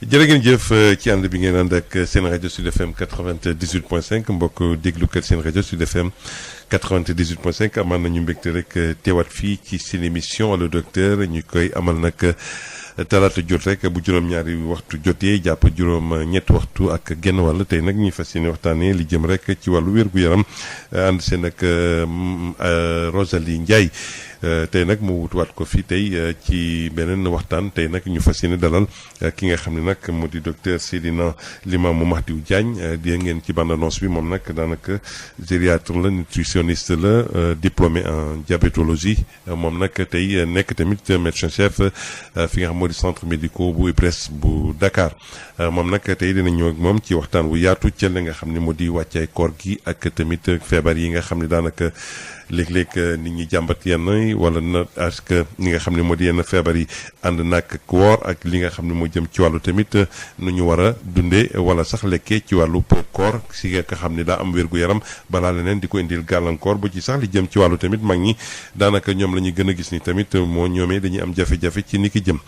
jërë ngeen jëf ci ànd bi ngeen ànd ak seen rajo Sud FM 98.5 mbokk déglukat seen rajo Sud FM 98.5 amal nañu mbégte rek teewaat fii ci seen émission Allo Docteur ñu koy amal nag talaata jot rek bu juróom-ñaari waxtu jotee jàpp juróom-ñetti waxtu ak genn wàll tey nag ñuy fas yéene waxtaanee li jëm rek ci wàllu wér-gu-yaram ànd seen ak Rosalie Ndiaye. tey nag mu wutuwaat ko fii tey ci beneen waxtaan tey nag ñu fas yéene dalal ki nga xam ne nag moo di docteur Seydina Limamou Mahdiou Diagne di ngeen ci bande-annonce bi moom nag daanaka gériatre la nutritionniste la diplômé en diabétologie moom nag tey nekk tamit médecin chef fi nga xam moo di centre médical bu IPRES bu Dakar moom nag tey dina ñëw ak moom ci waxtaan wu yaatu ci li nga xam ne moo di wàccaay koor gi ak tamit feebar yi nga xam ne daanaka léeg-léeg nit ñi jàmbat yenn wala na parce que ñi nga xam ne moo di yenn feebar yi ànd nag koor ak li nga xam ne moo jëm ci wàllu tamit nu ñu war a dundee wala sax lekkee ci wàllu koor si nga xam ne daa am wér-gu-yaram balaa leneen di ko indil gàllankoor ba ci sax li jëm ci wàllu tamit mag ñi daanaka ñoom la ñuy gën a gis ni tamit moo ñoomee dañuy am jafe-jafe ci ni ki jëm.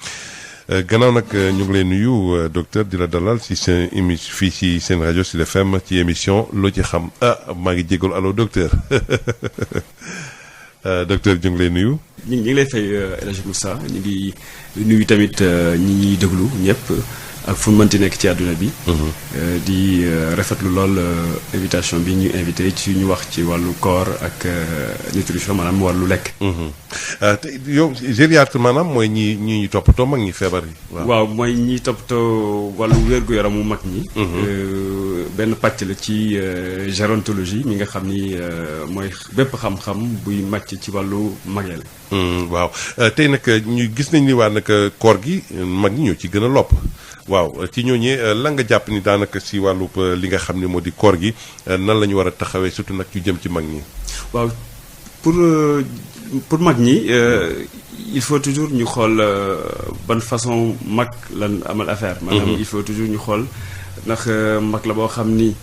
gannaaw nag ñu ngi lay nuyu docteur di la dalal ci seen fii ci seen rajo Sud FM ci émission loo ci xam maa ngi jégalu allo docteur docteur ñu ngi lay nuyu. ñu ngi lay fay El Hadj Moussa ñu ngi nuyu tamit ñi ñuy déglu ñëpp ak fu mu mënti nekk ci àdduna bi. di rafetlu lool invitation bi ñu invité ci ñu wax ci wàllu koor ak nutrition maanaam wàllu lekk. te yow gériatre maanaam mooy ñi toppatoo mag ñi feebar yi. waaw mooy ñi toppatoo wàllu wér-gu-yaramu mag ñi. benn pàcc la ci gérontologie mi nga xam ni mooy bépp xam-xam buy màcc ci wàllu mageel. waaw tey nag ñu gis nañ ni waa nag koor gi mag ñi ñoo ci gën a lopp. waaw ci ñooñee lan nga jàpp ni daanaka si wàllu li nga xam ne moo di koor gi nan la ñu war a taxawee surtout nag ñu jëm ci mag ñi. waaw pour mag ñi il faut toujours ñu xool ban façon mag lan amal affaire. maanaam il faut toujours ñu xool ndax mag la boo xam ni.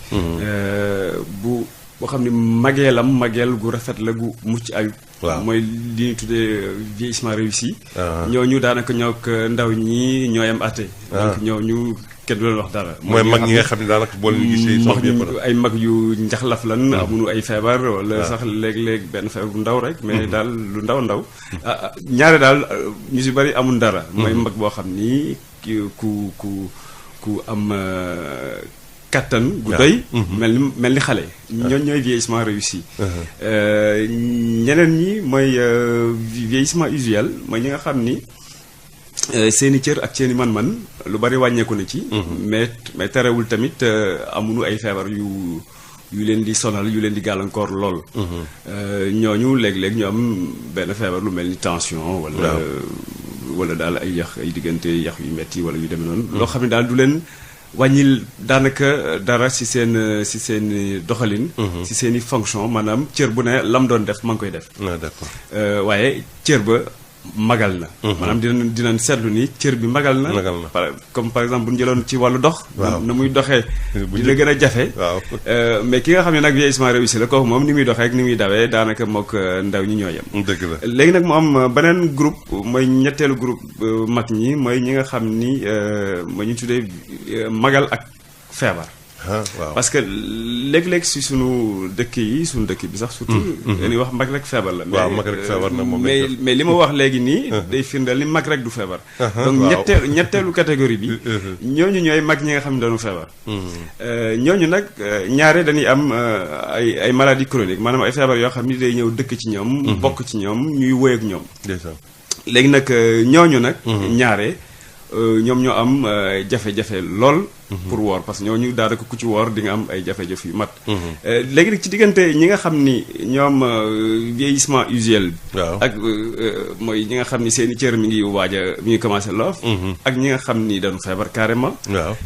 boo xam ni mageel gu rafet la gu mucc ayib. waaw mooy li ñuy tuddee vieillissement réussi. ñooñu daanaka ñook ndaw ñi ñooy am àtte. donc ñooñu kenn du leen wax dara. mooy mag ñi nga xam ne daanaka boo leen gisee. ay mag yu njaxlaf lan. amuñu ay feebar wala sax léeg-léeg benn feebar bu ndaw rek. mais daal lu ndaw. ñaare daal ñu si bari amul dara. mooy mag boo xam ni ku am. kattan gu doy. mel ni xale. ñooñu ñooy vieillissement réussi. ñeneen ñi mooy vieillissement usuel mooy ñi nga xam ni seeni cër ak seeni man-man lu bari wàññeeku na ci. mais terewul tamit amuñu ay feebar yu leen di sonal yu leen di gàllankoor lool. ñooñu léeg-léeg ñu am benn feebar lu mel ni tension. wala daal ay diggante yax yu metti wala yu demee noonu. loo xam ne daal du leen. wàññil daanaka dara ci seen doxalin. ci seen i fonction maanaam cër bu ne lam doon def ma ngi koy def. d'accord waaye cër ba magal na. maanaam dinañ seetlu ni cër bi magal na. comme par exemple bu ñu jëloon ci wàllu dox. na muy doxee. dina gën a jafe. mais ki nga xam ne nag vieillissement réussi la kooku moom ni muy doxee ak ni muy dawee daanaka mook ndaw ñi ñoo yem. dëgg la léegi nag mu am beneen groupe mooy ñetteelu groupe mag ñi mooy ñi nga xam ni mooy ñu tuddee magal ak feebar. waaw parce que léeg-léeg si sunu dëkk bi sax surtout. dañuy wax mag rek feebar la. waaw mag rek feebar na moom mais li ma wax léegi nii. day firndeel ni mag rek du feebar. donc ñetteelu catégorie bi. ñooñu ñooy mag ñi nga xam ne dañu feebar. ñooñu nag ñaare dañuy am ay maladies chroniques maanaam ay feebar yoo xam ni day ñëw dëkk ci ñoom. bokk ci ñoom ñuy wéy ak ñoom. léegi nag ñooñu nag. ñaare. ñoom ñoo am jafe-jafe lool. pour woor parce que ñooñu daanaka ku ci woor di nga am ay jafe-jafe yu mat. léegi nag ci diggante ñi nga xam ni ñoom vieillissement usuel. ak mooy ñi nga xam ni seen i cër mi ngi commencé loof. ak ñi nga xam ni dañu feebar carrément.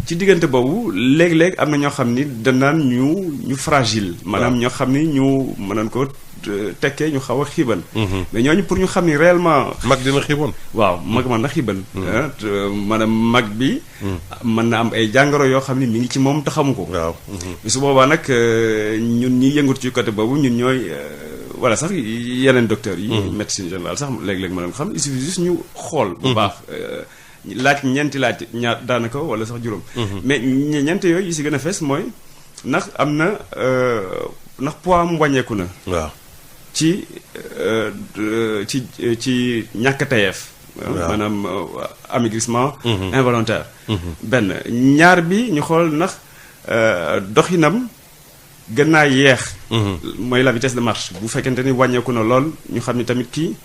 ci diggante boobu léeg-léeg am na ñoo xam ni danaan ñu fragile. maanaam ñoo xam ni ñu mënoon ko tekkee ñu xaw a xiiban. mais ñooñu pour ñu xam ni réellement. mag dina xiiban. waaw mag mën na xiiban. maanaam mag bi. mën na am ay jàngoro yoo xam ni mi ngi ci moom te xamu ko. su boobaa nag ñun ñi yëngatu ci côté boobu ñun ñooy wala sax yeneen docteurs yi. médecine générale sax léeg-léeg mën na xam il suffit juste ñu xool. bu baax laaj ñeenti laaj ñaar daanaka wala sax juróom. mais ñeent yooyu yi si gën a fees mooy ndax am na ndax poids am wàññeeku na. waaw ci ñàkk tayeef. maanaam amaigrissement involontaire. benn ñaar bi ñu xool ndax doxinam gën naa yeex. mooy la vitesse de marche bu fekkente ni wàññeeku na lool ñu xam ni tamit kii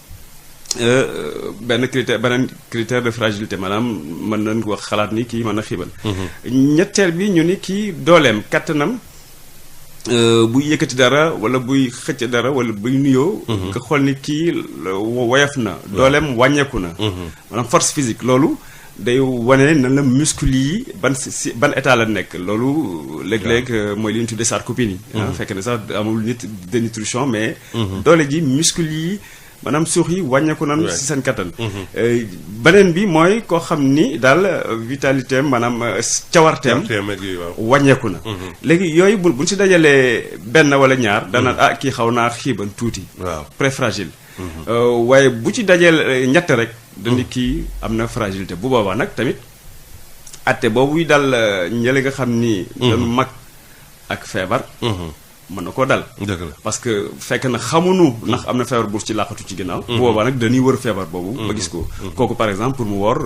beneen critère de fragilité maanaam mën nañ wax xalaat ni kii mën na xiibal. ñetteel bi ñu ni kii dooleem kattanam buy yëkkati dara wala buy xëcc dara wala buy nuyoo. nga xool ni kii woyof na. dooleem wàññeeku na. maanaam force physique loolu day wane na la muscle yi ban état la nekk loolu. léeg-léeg mooy li ñu tuddee sarcopénie. fekk na sax amul nit dénutrition mais. doole ji muscle yi. maanaam suux yi wàññeeku nañu si seen kattan. beneen bi mooy koo xam ni daal vitalité am maanaam cawarteem wàññeeku na. léegi yooyu buñ si dajalee benn wala ñaar danaan kii xaw naa xiiban tuuti. waaw préfragile. waaye bu ci dajeel ñett rek. dañu kii am na fragilité bu boobaa nag tamit atte boobu dal ñële nga xam ni. dañu mag ak feebar. mën na koo dal. parce que fekk na xamuñu ndax am na feebar bu ci làqatu ci ginnaaw. bu boobaa nag dañuy wër feebar boobu. ba gis ko kooku par exemple pour mu woor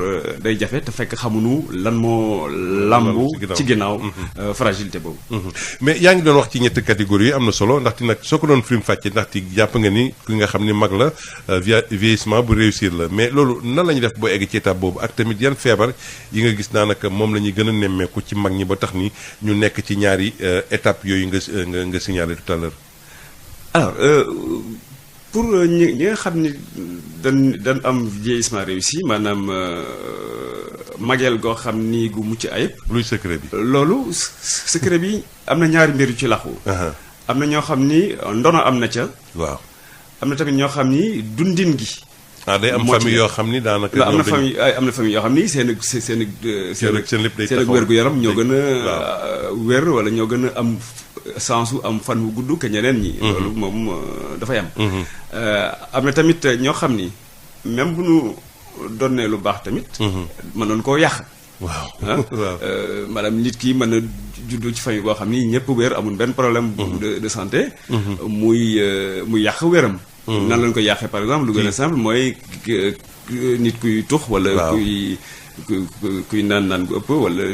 day jafe te fekk xamuñu lan moo lambu ci ginnaaw fragilité boobu. mais yaa ngi doon wax ci ñetti catégorie yi am na solo ndaxte nag soo ko doon film fàcce ndaxte jàpp nga ni ki nga xam ni mag la vieillissement bu réussir la mais loolu nan la ñuy def boo egg ci étape boobu ak tamit yan feebar yi nga gis daanaka moom la ñuy gën a nemmeeku ci mag ñi ba tax ni ñu nekk ci ñaari étape yooyu nga signalé tout à l'heure. Alors pour ñi nga xam ni dañ am vieillissement réussi maanaam mageel goo xam ni gu mucc ayib. luy secret bi. loolu secret bi am na ñaari mbir yu ci laxu. am na ñoo xam ni ndono am na ca. waaw am na tamit ñoo xam ni dundin gi. day am famille yoo xam ni daanaka. am na famille yoo xam ni seen lépp day seen wér-gu-yaram ñoo gën a wér wala ñoo gën a am sensu am fan wu gudd que ñeneen ñi. loolu moom dafay am. am na tamit ñoo xam ni même bu ñu donnee lu baax tamit. mën nañu koo yàq. waaw maanaam nit ki mën na juddu ci famille boo xam ni ñëpp wér amul benn problème. de santé. muy yàq wéram. nan lañ ko yàqee par exemple lu gën a simple mooy nit kuy tux wala kuy naan gu ëpp wala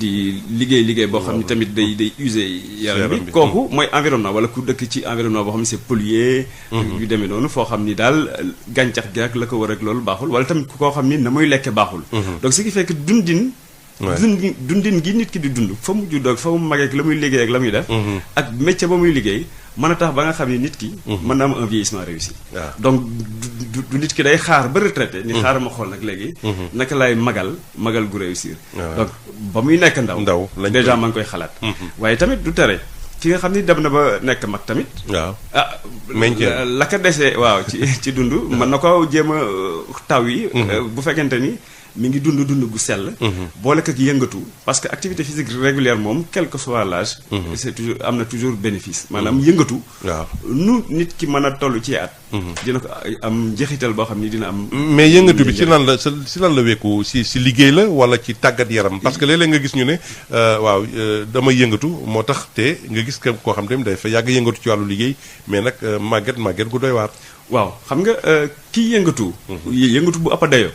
di liggéey boo xam ni tamit day user yaram bi kooku mooy environnement wala ku dëkk ci environnement boo xam ni c'est pollué yu demee noonu foo xam ni daal gàncax gi ak la ko war ak loolu baaxul wala tamit koo xam ni na muy lekke baaxul donc ce qui fait que dundin gi nit ki di dund fa mu juddoo ak fa mu magee ak la muy liggéey ak la muy def ak métier ba muy liggéey mën a tax ba nga xam ni nit ki mën na am un vieillissement réussi donc du nit ki day xaar ba retraité ni xaar ma xool nag léegi naka lay magal gu réussir donc ba muy nekk ndaw déjà maa ngi koy xalaat waaye tamit du tere ki nga xam ni dem na ba nekk mag tamit la ko desee ci dund mën na ko jéem a taw yi bu fekkente ni mi ngi dund gu sell boole ko yëngatu parce que activité physique régulière moom quel que soit l'âge c'est toujours am na toujours bénéfice maanaam yëngatu nu nit ki mën a toll ci at dina ko am njeexital boo xam ni dina am mais yëngatu bi ci lan la wekku si liggéey la wala ci tàggat yaram parce que léeg-léeg nga gis ñu ne damay yëngatu moo tax te nga gis koo xam tamit day fa yàgg yëngatu ci wàllu liggéey mais nag màgget gu doy waar waaw xam nga kii yëngatu bu ëpp dayoo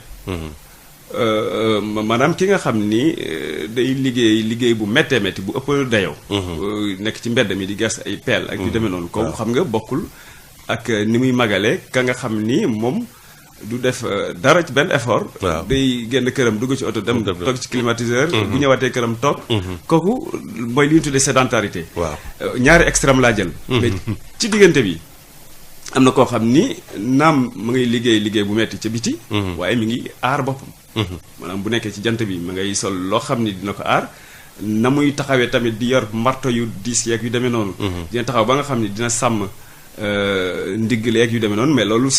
maanaam ki nga xam ni day liggéey bu méttee métti bu ëpp dayoo nekk ci mbedd mi di gas ay peel ak yu demee noonu kooku xam nga bokkul ak ni muy magalee ka nga xam ni moom du def dara ci benn effort day génn këram dugg ci oto dem toog ci climatiseur bu ñëwaatee këram toog kooku mooy li ñu tuddee sédentarité ñaari extrême laa jël mais ci diggante bi am na koo xam ni naam mu ngay liggéey bu metti ca biti waaye mi ngi aar boppam maanaam bu nekkee ci jant bi ma ngay sol loo xam ni dina ko aar na muy taxawee tamit di yor marto yu diis yeeg yu demee noonu dina taxaw ba nga xam ni dina sàmm ndigleeg yu demee noonu mais loolu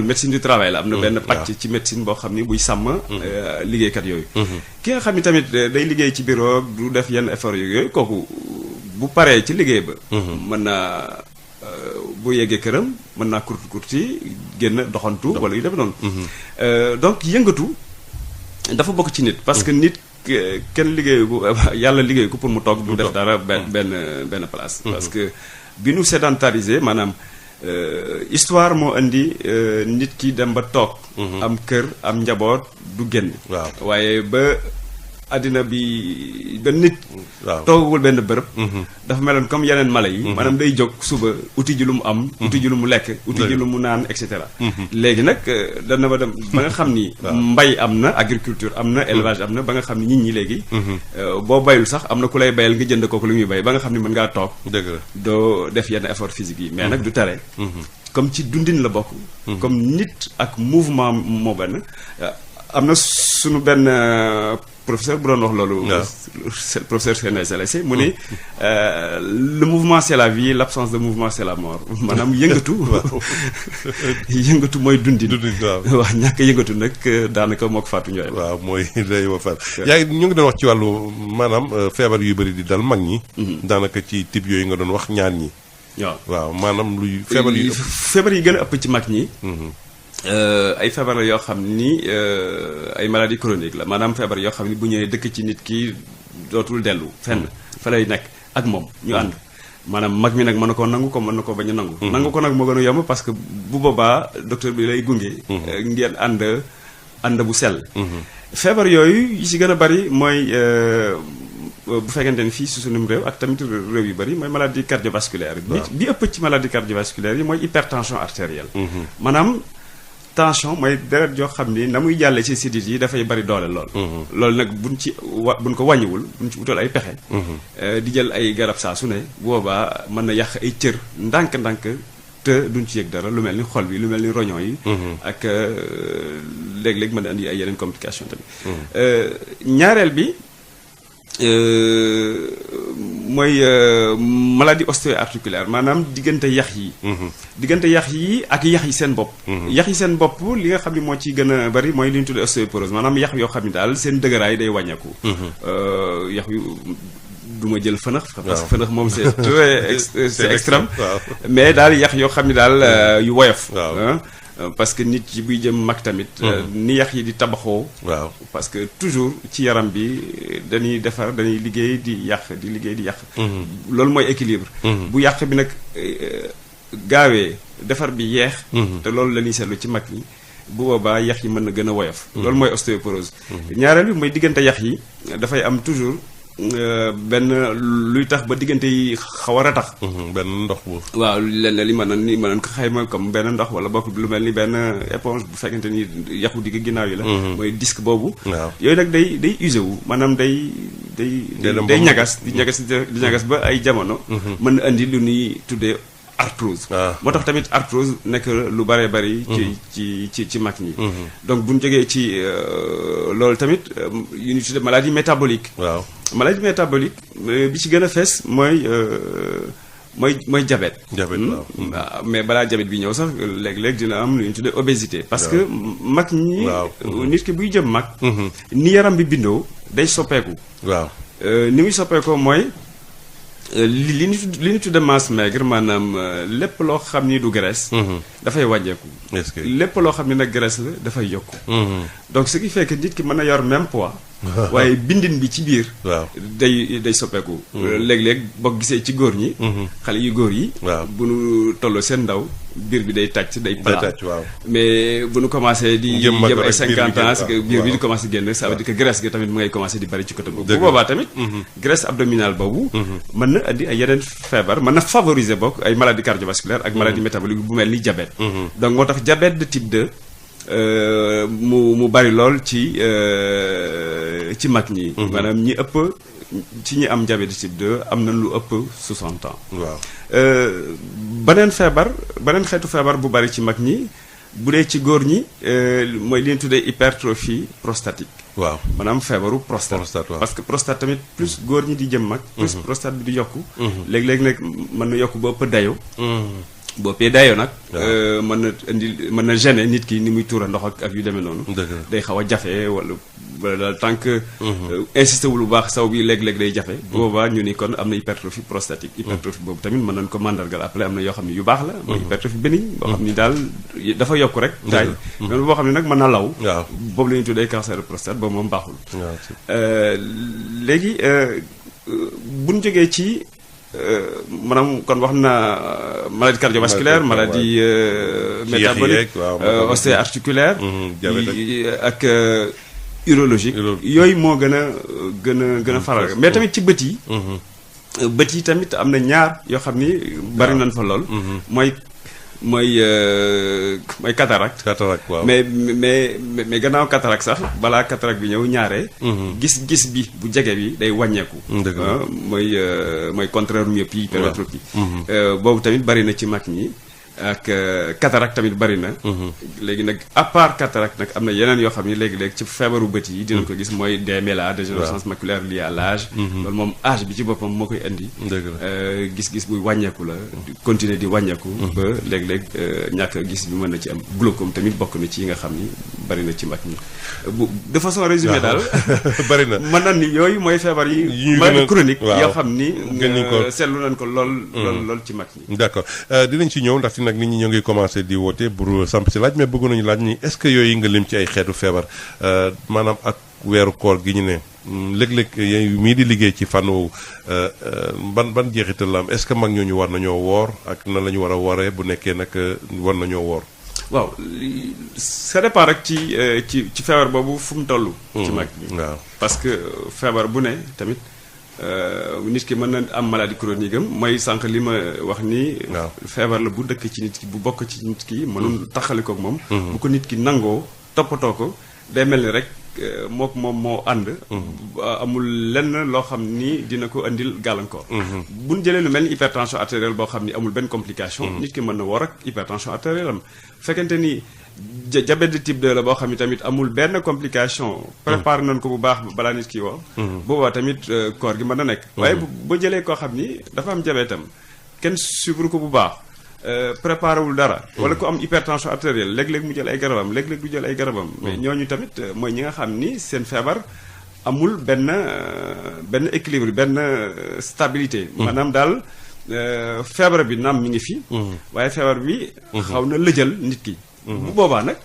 médecine du travail la am na benn pàcc ci médecine boo xam ni buy sàmm liggéeykat yooyu ki nga xam ni tamit day liggéey ci bureau du def yenn effort yooyu kooku bu paree ci liggéey ba mën naa bu yeggee këram mën naa kurti génn doxantu wala yu demee noonu donc yëngatu dafa bokk ci nit parce que nit kenn liggéeyu ko yàlla liggéeyu ko pour mu toog du def dara benn place. parce que bi nu sédentarisé maanaam histoire moo indi nit ki dem ba toog. am kër am njaboot du génn. waaw waaye ba àddina bi ba nit. waaw toogagul benn bërëb. dafa meloon comme yeneen mala yi. maanaam day jóg suba uti ji lu mu am. uti ji lu mu lekk uti ji lu mu naan et cetera. léegi nag dana ba dem ba nga xam ni. mbay am na agriculture am na élevage am na ba nga xam ni nit ñi léegi. boo bayul sax am na ku lay bayal nga jënd kooku lu muy bay ba nga xam ni mën ngaa toog. dëgg la doo def yenn effort physique yi mais nag du tere. comme ci dundin la bokk. comme nit ak mouvement moo benn am na sunu benn. professeur bu doon wax loolu. professeur Séné Salessé mu ni le mouvement c'est la vie l'absence de mouvement c'est la mort maanaam yëngatu. yëngatu mooy dundin. waaw ñàkk yëngatu nag daanaka mook Fatou Ndiaye. waaw mooy day wa Fatou. yaa ngi ñu ngi doon wax ci wàllu maanaam feebar yu bëri di dal mag ñi. daanaka ci type yooyu nga doon wax ñaan ñi. waaw maanaam luy. feebar yi gën a ëpp ci mag ñi. ay feebar la yoo xam ni ay maladies chroniques la maanaam feebar yoo xam ni bu ñëwee dëkk ci nit ki dootul dellu fenn fa lay nekk ak moom ñu ànd maanaam mag mi nag mën na koo nangu ko mën na koo bañ a nangu. nangu ko nag moo gën a yomb parce que bu boobaa docteur bi lay gunge. ngeen ànd bu sell. feebar yooyu yi ci gën a bari mooy bu fekkente ni fii su sunum réew ak tamit réew yu bari mooy maladie cardiovasculaire. bi ëpp ci maladie cardiovasculaire yi mooy hypertension artérielle. maanaam tension mooy deret joo xam ni na muy jàlle ci sidit yi dafay bari doole lool. loolu nag buñ ko wàññiwul buñ ci wutal ay pexe. di jël ay garab saa su ne boobaa mën na yàq ay cër ndànk-ndànk te duñ ci yëg dara lu mel ni xol bi lu mel ni roñon yi. ak léeg-léeg mën na indi ay yeneen complication tamit. ñaareel bi mooy maladie ostéo-articulaire maanaam diggante yax yi. diggante yax yi ak yax yi seen bopp. yax yi seen bopp li nga xam ne moo ci gën a bari mooy li ñu tuddee ostéoporose maanaam yax yoo xam ne daal seen dëgëraay day wàññeeku. yax yu du ma jël fënax. parce que fënax moom c'est très c'est extrême. mais daal yax yoo xam ne daal yu woyof. parce que nit yi buy jëm mag tamit. ni yax yi di tabaxoo. waaw parce que toujours ci yaram bi dañuy defar dañuy liggéey di yàq di liggéey di yàq. loolu mooy équilibre. bu yàq bi nag gaawee defar bi yeex. te loolu la ñuy seetlu ci mag ñi bu boobaa yax yi mën na gën a woyof. loolu mooy ostéoporose. ñaareel bi mooy diggante yax yi dafay am toujours. benn luy tax ba diggante yi xaw a ratax. benn ndox bu. waaw lenn li mën ko xayma comme benn ndox wala bokk lu mel ni benn éponge bu fekkente ni yaxu digg ginnaaw yi la. mooy disque boobu. waaw yooyu nag day usé wu maanaam day ñagas di ñagas ba ay jamono. mën na indi lu ñuy tuddee arthrose. moo tax tamit arthrose nekk lu bare bari. ci mag ñi. donc bu ñu jógee ci loolu tamit yu ñu tuddee maladie métabolique. waaw maladie métabolique bi ci gën a fees mooy diabète. diabète waaw. mais balaa diabète bi ñëw sax léeg-léeg dina am lu ñu tuddee obésité. parce que mag ñi. nit ki buy jëm mag. ni yaram bi bindoo day soppeeku. waaw ni muy soppeekoo mooy. li ñu tudde masse maigre maanaam lépp loo xam ni du graisse. dafay wàññeeku. est-ce que lépp loo xam ni nag graisse la dafay yokku. donc ce qui fait que nit ki mën na yor même poids. waaye bindin bi ci biir. waaw day soppeeku. léeg-léeg boo gisee ci góor ñi. xale yu góor yi. waaw bu nu tolloo seen ndaw biir bi day tàcc day plat. waaw mais bu nu commencé di. jëm ay 50 ans biir bi di waaw. commencé génn ça veut dire que graisse gi tamit mu ngay commencé di bari ci côté boobu. bu boobaa tamit. graisse abdominale boobu. mën na andi ay yeneen feebar mën na favoriser bokk ay maladie cardiovasculaire ak maladie métabolique bu mel ni diabète. donc moo tax diabète de type 2 mu bari lool ci mag ñi. maanaam ñi ëpp ci ñi am diabète de type 2 am na lu ëpp 60 ans. waaw beneen xeetu feebar bu bari ci mag ñi bu dee ci góor ñi mooy li ñu tuddee hypertrophie prostatique. waaw maanaam feebaru prostate. waaw. parce que prostate tamit plus góor ñi di jëm mag. plus prostate bi di yokku. léeg-léeg nag mën na yokku ba ëpp dayo boo pee dayoo nag. mën na gêner nit ki ni muy tuura ndox ak yu demee noonu. day xaw a jafe wala daal tant que. insisté wul bu baax saw bi léeg-léeg day jafe. boobaa ñu ni kon am na hypertrophie prostatique. hypertrophie boobu tamit mën nañ ko mandargal après am na yoo xam ne yu baax la. mooy hypertrophie bénigne boo xam ni daal dafa yokk rek. taay même boo xam ne nag mën na law. boobu la ñuy tuddee cancer de prostate boobu moom baaxul. léegi bu ñu jógee ci. maanaam kon wax na maladie cardiovasculaire maladie métabolique ostéo-articulaire ak urologique yooyu moo gën a faral mais tamit ci bët yi tamit am na ñaar yoo xam ni bari nañ fa lool mooy cataracte waaw mais gannaaw cataracte sax balaa cataracte bi ñëw ñaare gis-gis bi bu jege bi day wàññeeku mooy contraire myopie hypermétropie boobu tamit bari na ci mag ñi ak cataracte tamit bari na léegi nag à part cataracte nag am na yeneen yoo xam ni léegi-léegi ci feebaru bët yi dinañ ko gis mooy DMLA dégénérescence maculaire liée à l'âge loolu moom âge bi ci boppam moo koy indi gis-gis buy wàññeeku la continuer di wàññeeku ba léeg-léeg ñàkk gis bi mën na ci am glaucome tamit bokk na ci yi nga xam ni bari na ci mag ñi de façon résumée daal bari na mën na ni yooyu mooy feebar yi maladie chronique yoo xam ni seetlu nañ ko lool ci mag ñi d'accord dinañ ci ñëw ndax nag nit ñi ñoo ngi commencé di woote pour samp si laaj mais bëgg nañu laaj ni est-ce que yooyu nga lim ci ay xeetu feebar maanaam ak weeru koor gi ñu ne léeg-léeg yooyu mii di liggéey ci fànn woowu ban jeexital la am est-ce que mag ñooñu war nañoo woor ak nan la ñu war a wooree bu nekkee nag war nañoo woor. waaw ça dépend rek ci feebar boobu fu mu toll. ci mag waaw parce que feebar bu ne tamit. nit ki mën na am maladie chronique am mooy sànq li ma wax ni. feebar la bu dëkk ci nit ki bu bokk ci nit ki mënul taxali ko ak moom. bu ko nit ki nangoo toppatoo ko day mel ni rek moom moo ànd. amul lenn loo xam ni dina ko andil gàllankoor. bu ñu jëlee lu mel ni hypertension artérielle boo xam ni amul benn complication. nit ki mën na woor ak hypertension artérielle am fekkente ni. diabète de type 2 la boo xam ne tamit amul benn complication. préparé nañ ko bu baax balaa nit ki woo. boobaa tamit koor gi mën na nekk. waaye bu jëlee koo xam ni dafa am diabète am kenn suivre ko bu baax préparé wul dara. wala ku am hypertension artérielle léeg-léeg mu jël ay garabam léeg-léeg du jël ay garabam. mais ñooñu tamit mooy ñi nga xam ni seen feebar amul benn équilibre benn stabilité. maanaam daal feebar bi naam mi ngi fi. waaye feebar bi. xaw na lëjal nit ki. bu boobaa nag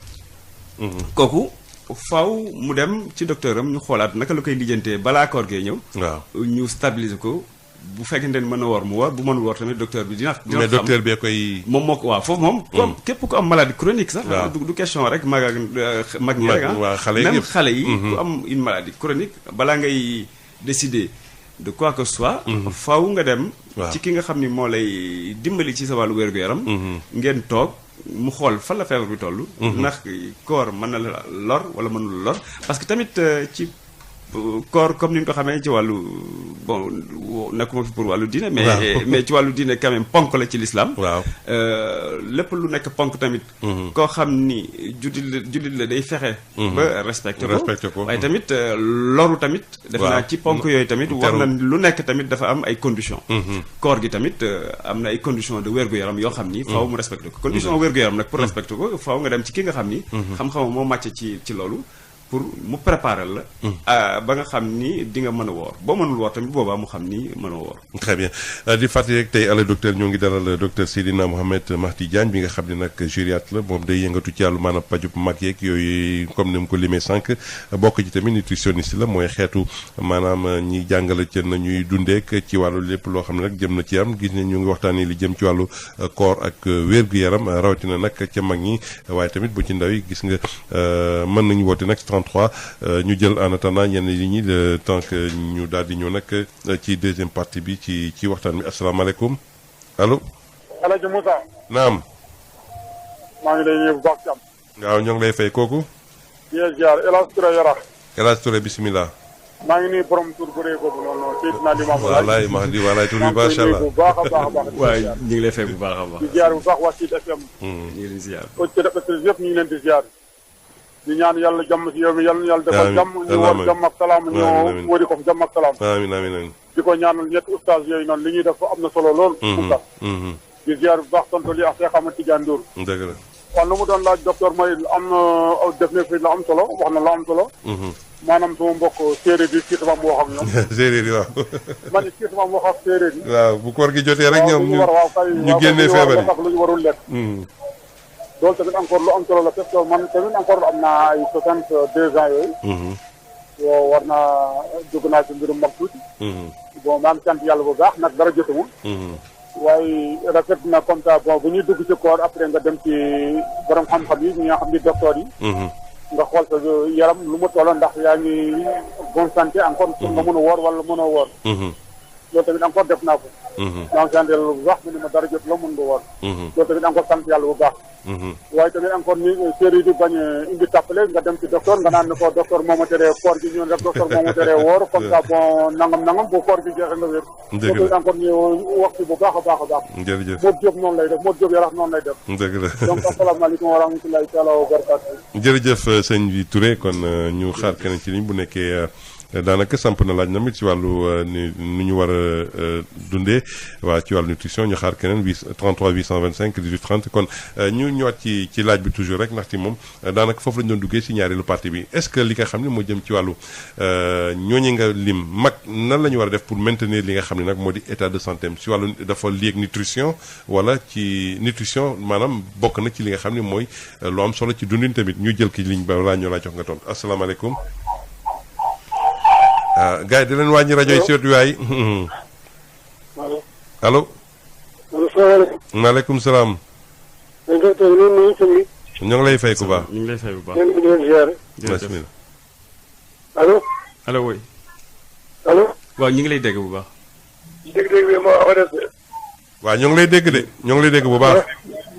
kooku faaw mu dem ci docteur am ñu xoolaat naka la koy lijjantee balaa koor gee ñëw. waaw ñu stabiliser ko bu fekkente ni mën na woor mu woor bu mënul woor tamit docteur bi dina mais docteur bee koy. moom moo ko waaw foofu moom. comme képp ku am maladie chronique sax. du question rek mag ñi rek même xale yi ku am une maladie chronique balaa ngay décider de quoi que soit. faaw nga dem. ci ki nga xam ni moo lay dimbali ci sa wàllu wér-gu-yaram. ngeen toog. mu xool fan la feebar bi toll. ndax koor mën na la lor wala mënul lor parce que tamit ci koor comme ni ñu ko xamee ci wàllu bon nekkuma fi pour wàllu diine. mais ci wàllu diine quand même ponk la ci l'islam. waaw lépp lu nekk ponk tamit. koo xam ni jullit la day fexe. ba respecté ko waaye tamit loru tamit. def naa ci ponk yooyu tamit war na lu nekk tamit dafa am ay conditions. koor gi tamit am na ay conditions de wér-gu-yaram yoo xam ni. faaw mu respecté ko condition wér-gu-yaram nag pour respecté ko faaw nga dem ci ki nga xam ni. xam-xamam moo màcc ci loolu. pour mu préparer la. ba nga xam ni di nga mën a woor boo mënul woor tamit boobaa mu xam ni mën a woor. très bien di fàttali rek tey Allo Docteur ñoo ngi dalal docteur Seydina Mohamed Makhty Diagne bi nga xam ne nag gériatre la moom day yëngatu ci wàllu maanaam pajub mag yeeg yooyu comme ni mu ko limee sànq bokk ci tamit nutritionniste la mooy xeetu maanaam ñi jàngale ci na ñuy dundeek ci wàllu lépp loo xam ne nag jëm na ci am gis ne ñu ngi waxtaanee li jëm ci wàllu koor ak wér-gu-yaram rawatina nag ca mag ñi waaye tamit bu ci ndaw yi gis nga mën nañu woote nag 33 ñu jël en attendant yenn yi ñi le temps que ñu daal di ñëw nag ci deuxième partie bi ci waxtaan bi asalaamaaleykum allo. El Hadj Moussa. naam. maa ngi lay nuyu bu baax ci am. waaw ñoo ngi lay fay kooku. yéen ziar El Hadj Touré Yarax. El Hadj Touré bisimilah. maa ngi nuyu borom tur bu rëy boobu noonu Seydina Limamou Laye. wallaay Mahdi wallaay tur bi macha allah bu baax a baax a baax. waaye ñu ngi lay fay bu baax a baax. di ziar bu baax waa Sud FM. ñu ngi leen ziar. auditeurs yëpp ñu ngi leen di ziar. di ñaan yàlla jàmm si yow mi yàlla na yàlla defal jàmm ñu war jàmm ak salaam ñu wari ko fi jàmm ak salaam. amiin amiin amiin. di ko ñaanal ñetti oustaz yooyu noonu li ñuy def am na solo lool. oustaz di ziar bu baax tontu li ak Cheikh Ahmed Tidiane Ndour. dëgg la. kon lu mu doon laaj docteur mooy am na def na fi la am solo wax na la am solo. maanaam sama mbokk séeréer yi surtout ma wax ak ñoom. séeréer yi waaw. man it surtout ma wax ak séeréer yi. waaw bu koor gi jotee rek ñoom ñu génnee feebar yi lu ñu warul lekk. loolu tamit encore lu am solo la parce que man tamit encore am naa ay 62 ans yooyu. waaw war naa dugg naa ci mbirum mag tuuti. bon maa ngi sant yàlla bu baax nag dara jotewul. waaye rafet na comme ça bon bu ñuy dugg ci koor après nga dem ci borom xam-xam yi ñi nga xam ni docteur yi. nga xool sa yaram lu mu toll ndax yaa ngi bonne santé encore pour nga mën a woor wala mënoo woor. loolu tamit encore def naa ko. maa ngi sant yàlla bu baax mu ne ma dara jot la mën nga woor. loolu tamit encore sant yàlla bu baax. waaye tamit encore ni séeréer yi bañ a indi tàppale nga dem ci docteur nga naan ne ko docteur moo ma teree koor gi ñëw rek docteur moo ma teree woor comme ça bon nangam bu koor gi jeexee nga wér. dëgg la loolu encore ñu wax ci bu baax a baax a baax. jërëjëf Modou Diop noonu lay def Modou Diop yarax noonu lay def. dëgg la donc asalaamaaleykum wa rahmatulahi taala wa barakatu. jërëjëf sëñ bi Touré kon ñu xaar keneen ci ligne bu nekkee daanaka samp na laaj na mit ci wàllu nu ñu war a dundee waa ci wàllu nutrition ñu xaar keneen 33 825 18 30 kon ñu ñëwaat ci laaj bi toujours rek ndaxte moom daanaka foofu lañu doon duggee si ñaareelu partie bi est-ce que li nga xam ne moo jëm ci wàllu ñooñu nga lim mag nan la ñu war a def pour maintenir li nga xam ne nag moo di état de santé am si wàllu dafa lié ak nutrition wala ci nutrition maanaam bokk na ci li nga xam ne mooy lu am solo ci dundin tamit ñu jël ki ligne ba laa ñoo laa jox nga tontu asalaamaaleykum. gars yi di leen wàññi rajo yi si wetu waay. allo. salaamaaleykum. maaleykum salaam. ñoo ngi lay fay ku baax. ñu ngi lay fay bu baax. ñu ngi leen ziare. bismillah. allo. allo oui. allo. waaw ñu ngi lay dégg bu baax. dégg-dégg bi moo xaw a def. waaw ñoo ngi lay dégg de ñoo ngi lay dégg bu baax.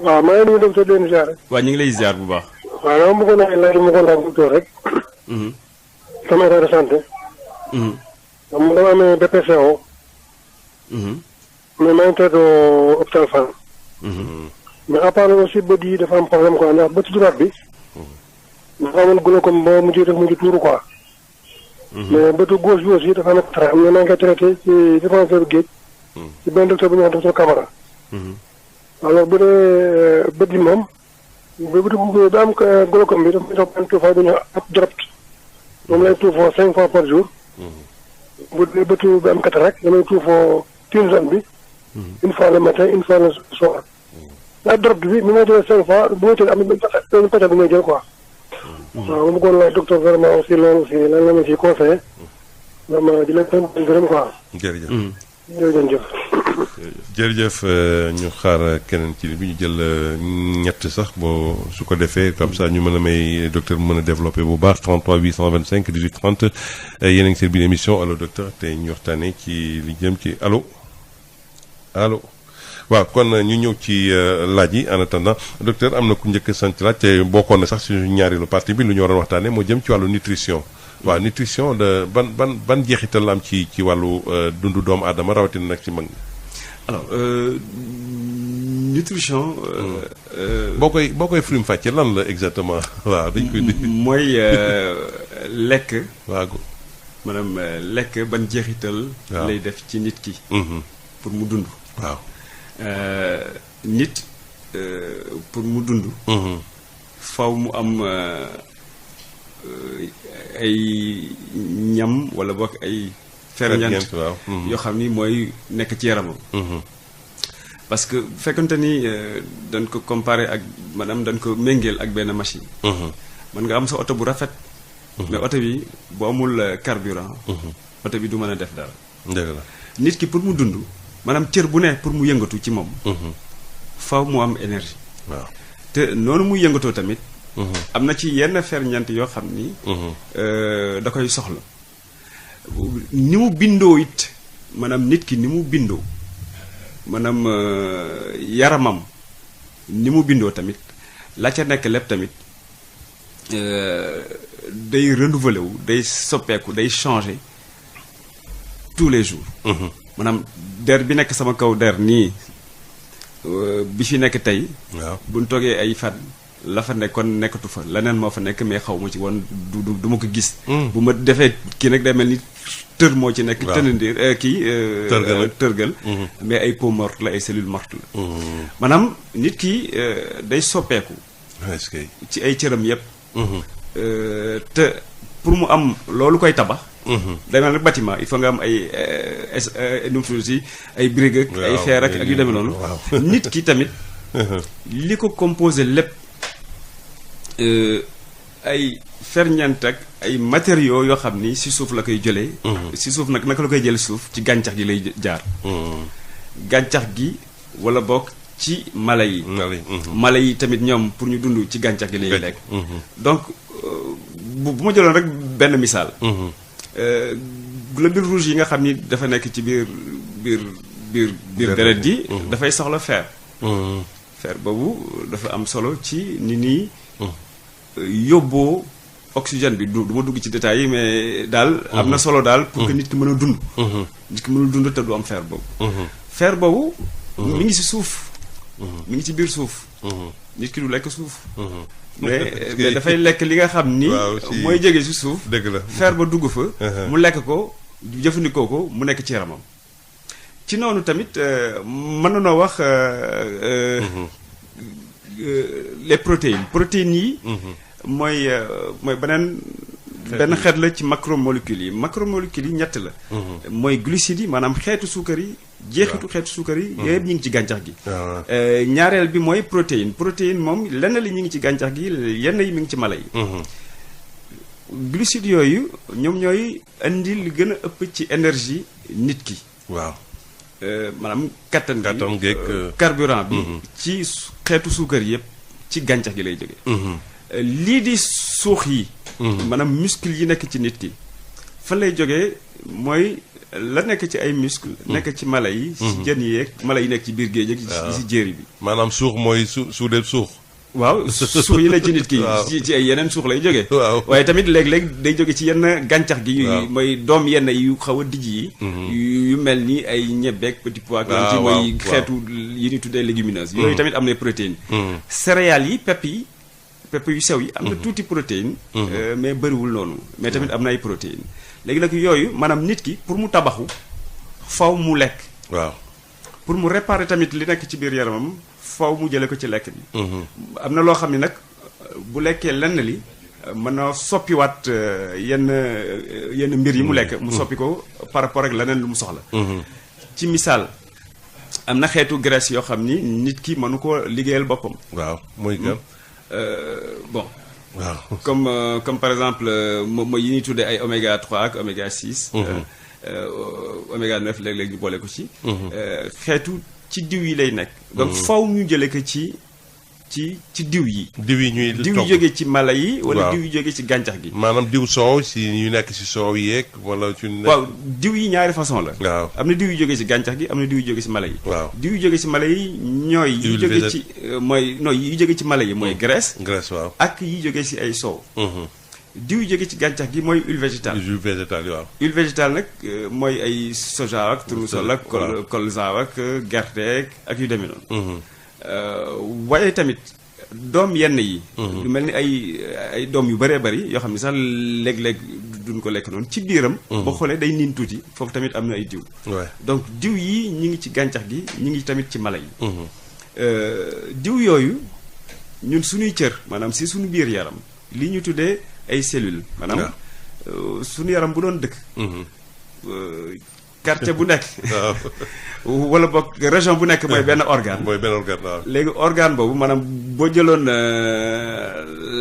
waaw maa ngi nuyu docteur di leen ziare. waaw ñu ngi lay ziar bu baax. waaw dama bëggoon a laaj ma ko laaj docteur rek. sama état de santé. dama amee BPCO. mais maa ngi tëdd hôpital Fann. mais à part aussi bët yi dafa am problème quoi ndax bët droite bi. dafa amoon glaucome ba mujj def mujj tuuru quoi. mais bëtu gauche bi aussi dafa nekk très am na maa ngi koy traité ci dispensaire géej. ci benn docteur bu ñu wax docteur Camara. alors bu dee bët yi moom. ba bëtu ba am glaucome bi dafa may jox benn tuufaay bu ñu ab drop. moom lay tuufoo 5 fois par jour. bu dee bëtu bi am cataracte damay tuufoo Tinzane bi. une fois le matin une fois le soir. la drop bi mi may jëlee 5 fois bu may jël am na benn pàcc bu may jël quoi. waaw ma bëggoon laaj docteur vraiment aussi loolu aussi lan la ma ciy conseillé. vraiment di leen sant di gërëm quoi. jërëjëf. jërëjëf. jërëjëf ñu xaar keneen ci li bi ñu jël ñett sax boo su ko defee comme ça ñu mën a may docteur mën a développé bu baax 33 825 18 30 yéen a ngi seen biir émission allo docteur te ñu waxtaanee ci li jëm ci allo waaw kon ñu ñëw ci laaj yi en attendant docteur am na ku njëkk sant laaj te bokkoon na sax suñu ñaareelu partie bi lu ñu waroon waxtaanee moo jëm ci wàllu nutrition. waaw nutrition de ban jeexital la am ci wàllu dundu doomu aadama rawatina nag ci mag ñi. alors nutrition. boo koy firim fàcce lan la exactement waaw dañ koy. mooy lekk. waaw. maanaam lekk ban jeexital. lay def ci nit ki. pour mu dund. waaw. nit pour mu dund. faw mu am. ay ñam wala boog ay ferñeent yoo xam ni mooy nekk ci yaramam. parce que bu fekkante ni dañ ko comparé ak maanaam dañ ko méngeel ak benn machine. mën nga am sa oto bu rafet. mais oto bi bu amul carburant. oto bi du mën a def dara. dëgg la nit ki pour mu dund maanaam cër bu ne pour mu yëngatu ci moom. faw mu am énergie. waaw te noonu muy yëngatoo tamit. am na ci yenn ferñeent yoo xam ni. da koy soxla. ni mu bindoo it maanaam nit ki ni mu bindoo maanaam yaramam ni mu bindoo tamit la ca nekk lépp tamit day renouveler wu day soppeeku day changer tous les jours. maanaam der bi nekk sama kaw der nii bi fi nekk tey. waaw bu ñu toogee ay fan. la fa nekkoon nekkatu fa leneen moo fa nekk mais xaw ma ci woon du ma ko gis. bu ma defee kii nag day mel ni tër moo ci nekk. waaw tënandiir tërgal. mais ay peau morte la ay cellules mortes la. maanaam nit ki day soppeeku. ci ay cëram yépp. te pour mu am loolu koy tabax. day mel nag bâtiment il faut nga am ay nu mu tudd ay briques ak ay fer ak yu demee noonu. nit ki tamit. li ko composé lépp ay ferñeent ak ay matériaux yoo xam ni si suuf la koy jëlee. si suuf nag naka la koy jëlee suuf ci gàncax gi lay jaar. gàncax gi wala bokk ci mala yi. mala yi tamit ñoom pour ñu dund ci gàncax gi lay lekk. donc bu ma jëloon rek benn misaal. globules rouges yi nga xam ni dafa nekk ci biir deret gi. dafay soxla fer. fer boobu dafa am solo ci ni nii yóbboo oxygène bi du ma dugg ci détails yi mais daal am na solo daal pour que nit ki mën a dund. nit ki mënul dund te du am fer boobu. fer boobu mi ngi ci suuf. mi ngi ci biir suuf. nit ki du lekk suuf. mais dafay lekk li nga xam ni. mooy jóge ci suuf. dëgg la fer ba dugg fa. mu lekk ko jëfandikoo ko mu nekk ci yaramam. ci noonu tamit mën na noo wax les protéines yi. mooy benn xeet la ci macromolécules yi ñett la. mooy glucides yi maanaam xeetu suukar yi. jeexitu xeetu suukar yi. yooyu yëpp ñu ngi ci gàncax gi. ñaareel bi mooy protéine moom lenn li ñu ngi ci gàncax gi yenn yi mi ngi ci mala yi. glucides yooyu ñoom ñooy indi li gën a ëpp ci énergie nit ki. waaw. maanaam kattan geeg carburant bi. ci xeetu suukar yëpp ci gàncax gi lay jóge. lii di suux yi. maanaam muscle yi nekk ci nit ki fan lay jógee mooy la nekk ci ay muscle nekk ci mala yi. ci jën yeeg mala yi nekk ci biir géej gi ci jéeri bi. maanaam suux mooy suudee suux. waaw suux yi nekk ci nit ki. ci ay yeneen suux lay jógee. waaye tamit léeg-léeg day jóge ci yenn gàncax gi. mooy doom yenn yu xaw a dijj yi. yu mel ni ay ñebeeg petit pois. ci mooy xeetu yi ñuy tuddee légumineuses. yooyu tamit am na protéines. céréales yi pepp yu sew yi am na tuuti protéine. mais bëriwul noonu mais tamit am na ay protéines. léegi nag yooyu maanaam nit ki pour mu tabaxu faw mu lekk. waaw pour mu réparer tamit li nekk ci biir yaramam faw mu jëlee ko ci lekk bi. am na loo xam ne nag bu lekkee lenn li mën na soppiwaat yenn mbir yi mu lekk. mu soppi ko par rapport ak leneen lu mu soxla. ci misaal am na xeetu graisse yoo xam ni nit ki mënu ko liggéeyal boppam. waaw mooy gan. bon. waaw comme par exemple mooy yi ñuy tuddee ay oméga 3 ak oméga 6. oméga 9 léeg-léeg ñu boole ko ci. xeetu ci diw yi lay nekk. donc faw ñu jëlee ko ci diw yi. diw yi ñuy diw yi jógee ci mala yi. wala diw yi jógee ci gàncax gi. maanaam diw soow si ñu nekk si soow yeeg wala ci. waaw diw yi ñaari façon la. waaw am na diw yu jógee ci gàncax gi am na diw yu jógee ci mala yi. waaw diw yu jógee ci mala yi ñooy. yi jógee ci yi jógee ci mala yi mooy graisse. graisse waaw ak yi jógee ci ay soow. diw yu jógee ci gàncax gi mooy huile végétale. huile végétale waaw. huile végétale nag mooy ay soja ak tournesol ak colza ak gerte ak yu demee noonu. waaye tamit doom yenn yi. lu mel ni ay doom yu bëree bëri yoo xam ne sax léeg-léeg duñ ko lekk noonu ci biiram. boo xoolee day niin tuuti foofu tamit am na ay diw. donc diw yi ñi ngi ci gàncax gi ñi ngi tamit ci mala yi. diw yooyu ñun suñuy cër maanaam si suñu biir yaram li ñu tuddee ay cellules. maanaam suñu yaram bu doon dëkk. quartier bu nekk. wala boog région bu nekk mooy benn organe. mooy benn organe waaw. léegi organe boobu maanaam boo jëloon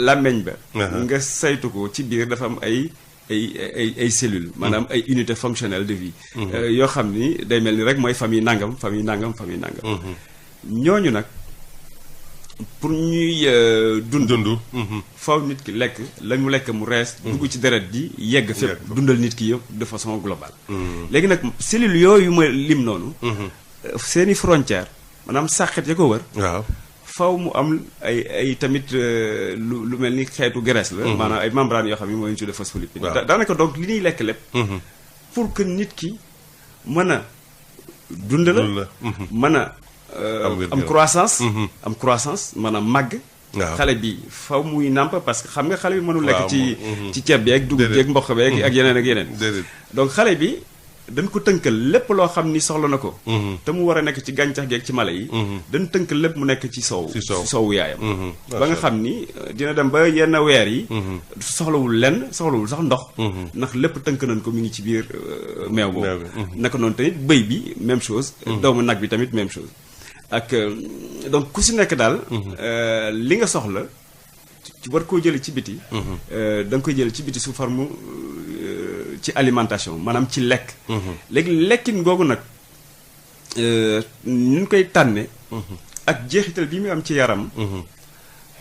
làmmeñ ba. nga saytu ko ci biir dafa am ay cellules. maanaam ay unités fonctionnelles de vie. yoo xam ni day mel ni rek mooy famille nangam. ñooñu nag pour ñuy dund. faw nit ki lekk la mu lekk mu rees. dugg ci deret di yegg fépp dundal nit ki yëpp de façon globale. léegi nag cellules yooyu ma lim noonu. seeni frontière maanaam sàqet ya ko wër. waaw faw mu am ay tamit lu mel ni xeetu graisse la. maanaam ay membranes yoo xam ne mooy ñu tuddee phospholipide. daanaka donc li ñuy lekk lépp. pour que nit ki mën a dund la. mën a am croissance. am croissance maanaam màgg xale bi faw muy nàmp parce que xam nga xale bi mënul lekk ci ceeb bi ak dugub bi ak mboq bi ak yeneen ak yeneen donc xale bi dañ ko tënkal lépp loo xam ni soxla na ko te mu war a nekk ci gàncax gi ak ci mala yi dañ tënkal lépp mu nekk ci soowu yaayam ba nga xam ni dina dem ba yenn weer yi soxlawul sax ndox ndax lépp tënk nañ ko mu ngi ci biir meew boobu naka noonu tamit bëy bi même chose doomu nag bi tamit même chose ak donc ku si nekk daal li nga soxla ci war koo jële ci biti da nga koy jële ci biti sous forme ci alimentation maanaam ci lekk léegi lekkin googu nag ñu koy tànne ak jeexital bi mu am ci yaram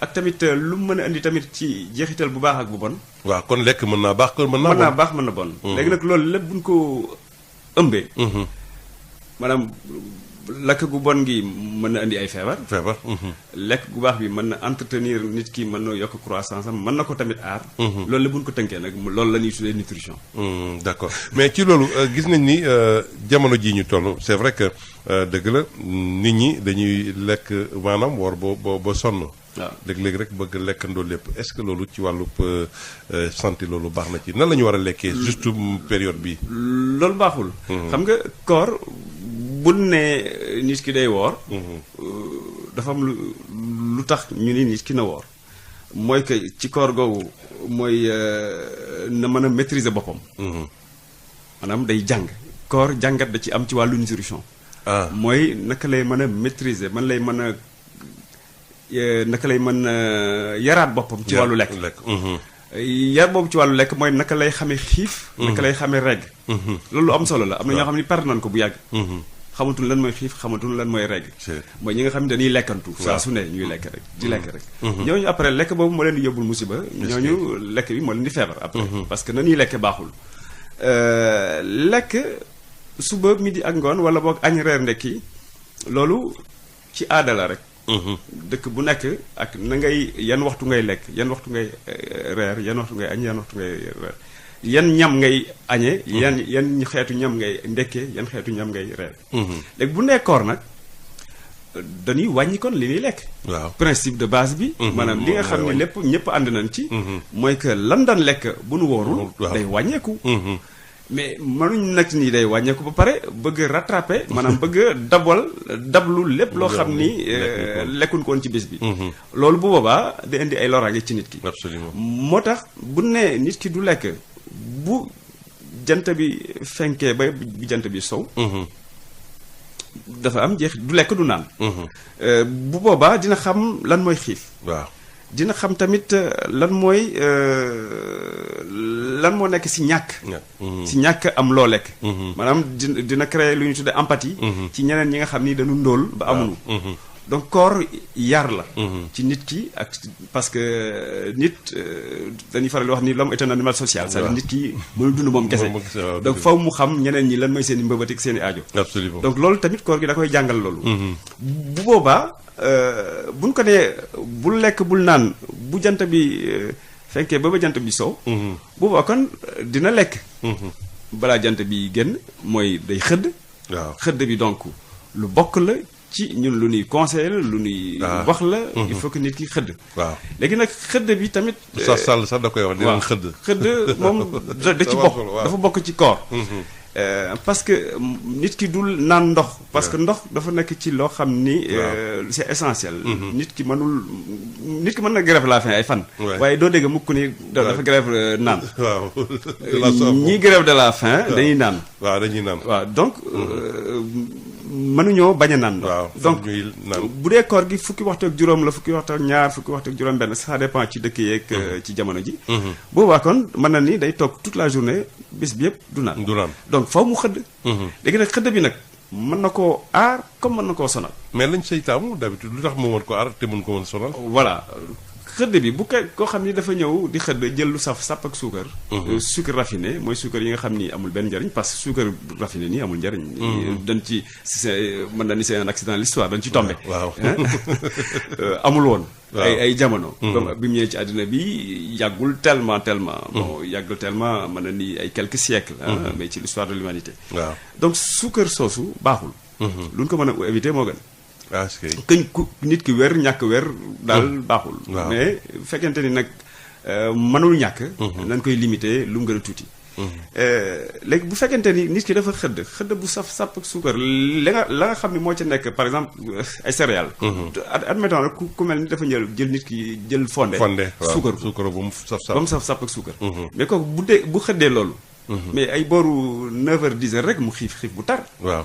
ak tamit lu mu mën a indi tamit ci jeexital bu baax ak bu bon waaw kon lekk mën naa baax kon mën naa baax mën na bon léegi nag loolu lépp buñ ko ëmbee maanaam lekk gu bon gi mën na indi ay feebar lekk gu baax bi mën na entretenir nit ki mën na yokk croissance am mën na ko tamit aar loolu la buñ ko tënkee nag loolu la ñuy tuddee nutrition d'accord mais ci loolu gis nañ ni jamono jii ñu toll c'est vrai que dëgg la nit ñi dañuy lekk maanaam woor ba sonn waaw léeg-léeg rek bëgg lekkandoo lépp est-ce que loolu ci wàllub santé loolu baax na ci nan la ñu war a lekkee juste période bi loolu baaxul xam nga koor bu ne nit ki day woor dafa am lu tax ñu ni nit ki na woor mooy que ci koor googu mooy na mën a maîtriser boppam maanaam day jàng koor jàngat da ci am ci wàllu nutrition mooy naka lay mën a maîtriser naka lay mën a yaraat boppam ci wàllu lekk yar boobu ci wàllu lekk mooy naka lay xamee xiif naka lay xamee regg loolu am solo la am na ñoo xam ne pare nañ ko bu yàgg xamatul lan mooy xiif xamatul lan mooy regg mooy ñi nga xam ne dañuy lekkantu saa su ne ñuy lekk rek di lekk rek ñooñu après lekk boobu moo leen di yóbbul musiba ñooñu lekk bi moo leen di feebar après parce que na ñuy lekke baaxul lekk suba midi ak ngoon wala boog añ reer ndekki loolu ci aada la rek dëkk bu nekk ak na ngay yan waxtu ngay lekk yan waxtu ngay reer yan waxtu ngay añ yan waxtu ngay reer yan ñam ngay añee yan xeetu ñam ngay ndekkee yan xeetu ñam ngay reer léegi bu nekkoor nag dañuy wàññi kon li ñuy lekk waaw principe de base bi maanaam li nga xam ne lépp ñëpp ànd nañ ci mooy que lan daan lekk bu nu woorul day wàññeeku mais mënuñ nag nii day wàññeeku ba pare bëgg rattraper maanaam bëgg dablu lépp loo xam ni lekkuñ ko woon ci bés bi loolu bu boobaa day indi ay loraange ci nit ki absolument moo tax bu ne nit ki du lekk bu jant bi fenkee ba bu jant bi sow dafa am jeex du lekk du naan bu boobaa dina xam lan mooy xiif waaw dina xam tamit lan moo nekk si ñàkk am loo lekk maanaam dina créer lu ñu tuddee empathie ci ñeneen ñi nga xam ni dañu ndóol ba amuñu donc koor yar la ci nit ki ak parce que nit dañuy faral di wax ni l'homme est un animal social c'est-à-dire nit ki mënul dund moom kese donc faw mu xam ñeneen ñi lan mooy seen i mbëbët ak seen i aajo absolument donc loolu tamit koor gi da koy jàngal loolu bu boobaa buñ ko nee bul lekk bul naan bu jant bi fekkee ba jant bi sow boobaa kon dina lekk balaa jant bi génn mooy day xëdd waaw xëdd bi donc lu bokk la ci ñun lu ñuy conseiller lu ñuy wax la il faut que nit ki xëdd waaw léegi nag xëdd bi tamit sax da koy wax dinañ xëdd moom da ci bokk dafa bokk ci koor parce que nit ki dul naan ndox parce que ndox dafa nekk ci loo xam ni c'est essentiel nit ki mën na grève la faim ay fan waaye doo dégg mukk ni dafa grève naan ñi grève de la faim dañuy naan waaw donc mënuñoo bañ a naan donc bu dee koor gi fukki waxtu ak juróom la fukki waxtu ak ñaar fukki waxtu ak juróom benn ça dépend ci dëkk yeeg ci jamono ji boobaa kon mën na ni day toog toute la journée bés bi yëpp du naan donc faw mu xëdd léegi nag xëdd bi nag mën na koo aar comme mën na koo sonal mais lañ say taamu d'habitude lu tax mu mën ko aar te mën ko mën sonal voilà xëdd bi bu koo xam ni dafa ñëw di xëdd jël lu sàpp ak suukar sucre raffiné mooy suukar yi nga xam ni amul benn njariñ parce que suukar raffiné nii amul njariñ dañ ci mën na ni c'est un accident de l'histoire dañ ci tombé waaw amul woon ay jamono comme bi mu ñëwee ci àddina bi yàggul tellement bon yàggul tellement mën na ni ay quelques siècles mais ci l'histoire de l'humanité waaw donc suukar soosu baaxul lu ñu ko mën a éviter moo gën ah est-ce que. këñ ku nit ki wér ñàkk wér daal baaxul. mais fekkente ni nag mënul ñàkk. nañ koy limiter lu mu gën a tuuti. léegi bu fekkente ni nit ki dafa xëdd bu saf sàpp ak suukar la nga xam ne moo ca nekk par exemple ay céréales. admettons rek ku mel ni dafa jël nit ki jël fondé suukar ba mu saf sàpp ak suukar. mais kooku bu xëddee loolu. mais ay booru 9h 10h rek mu xiif bu tar. waaw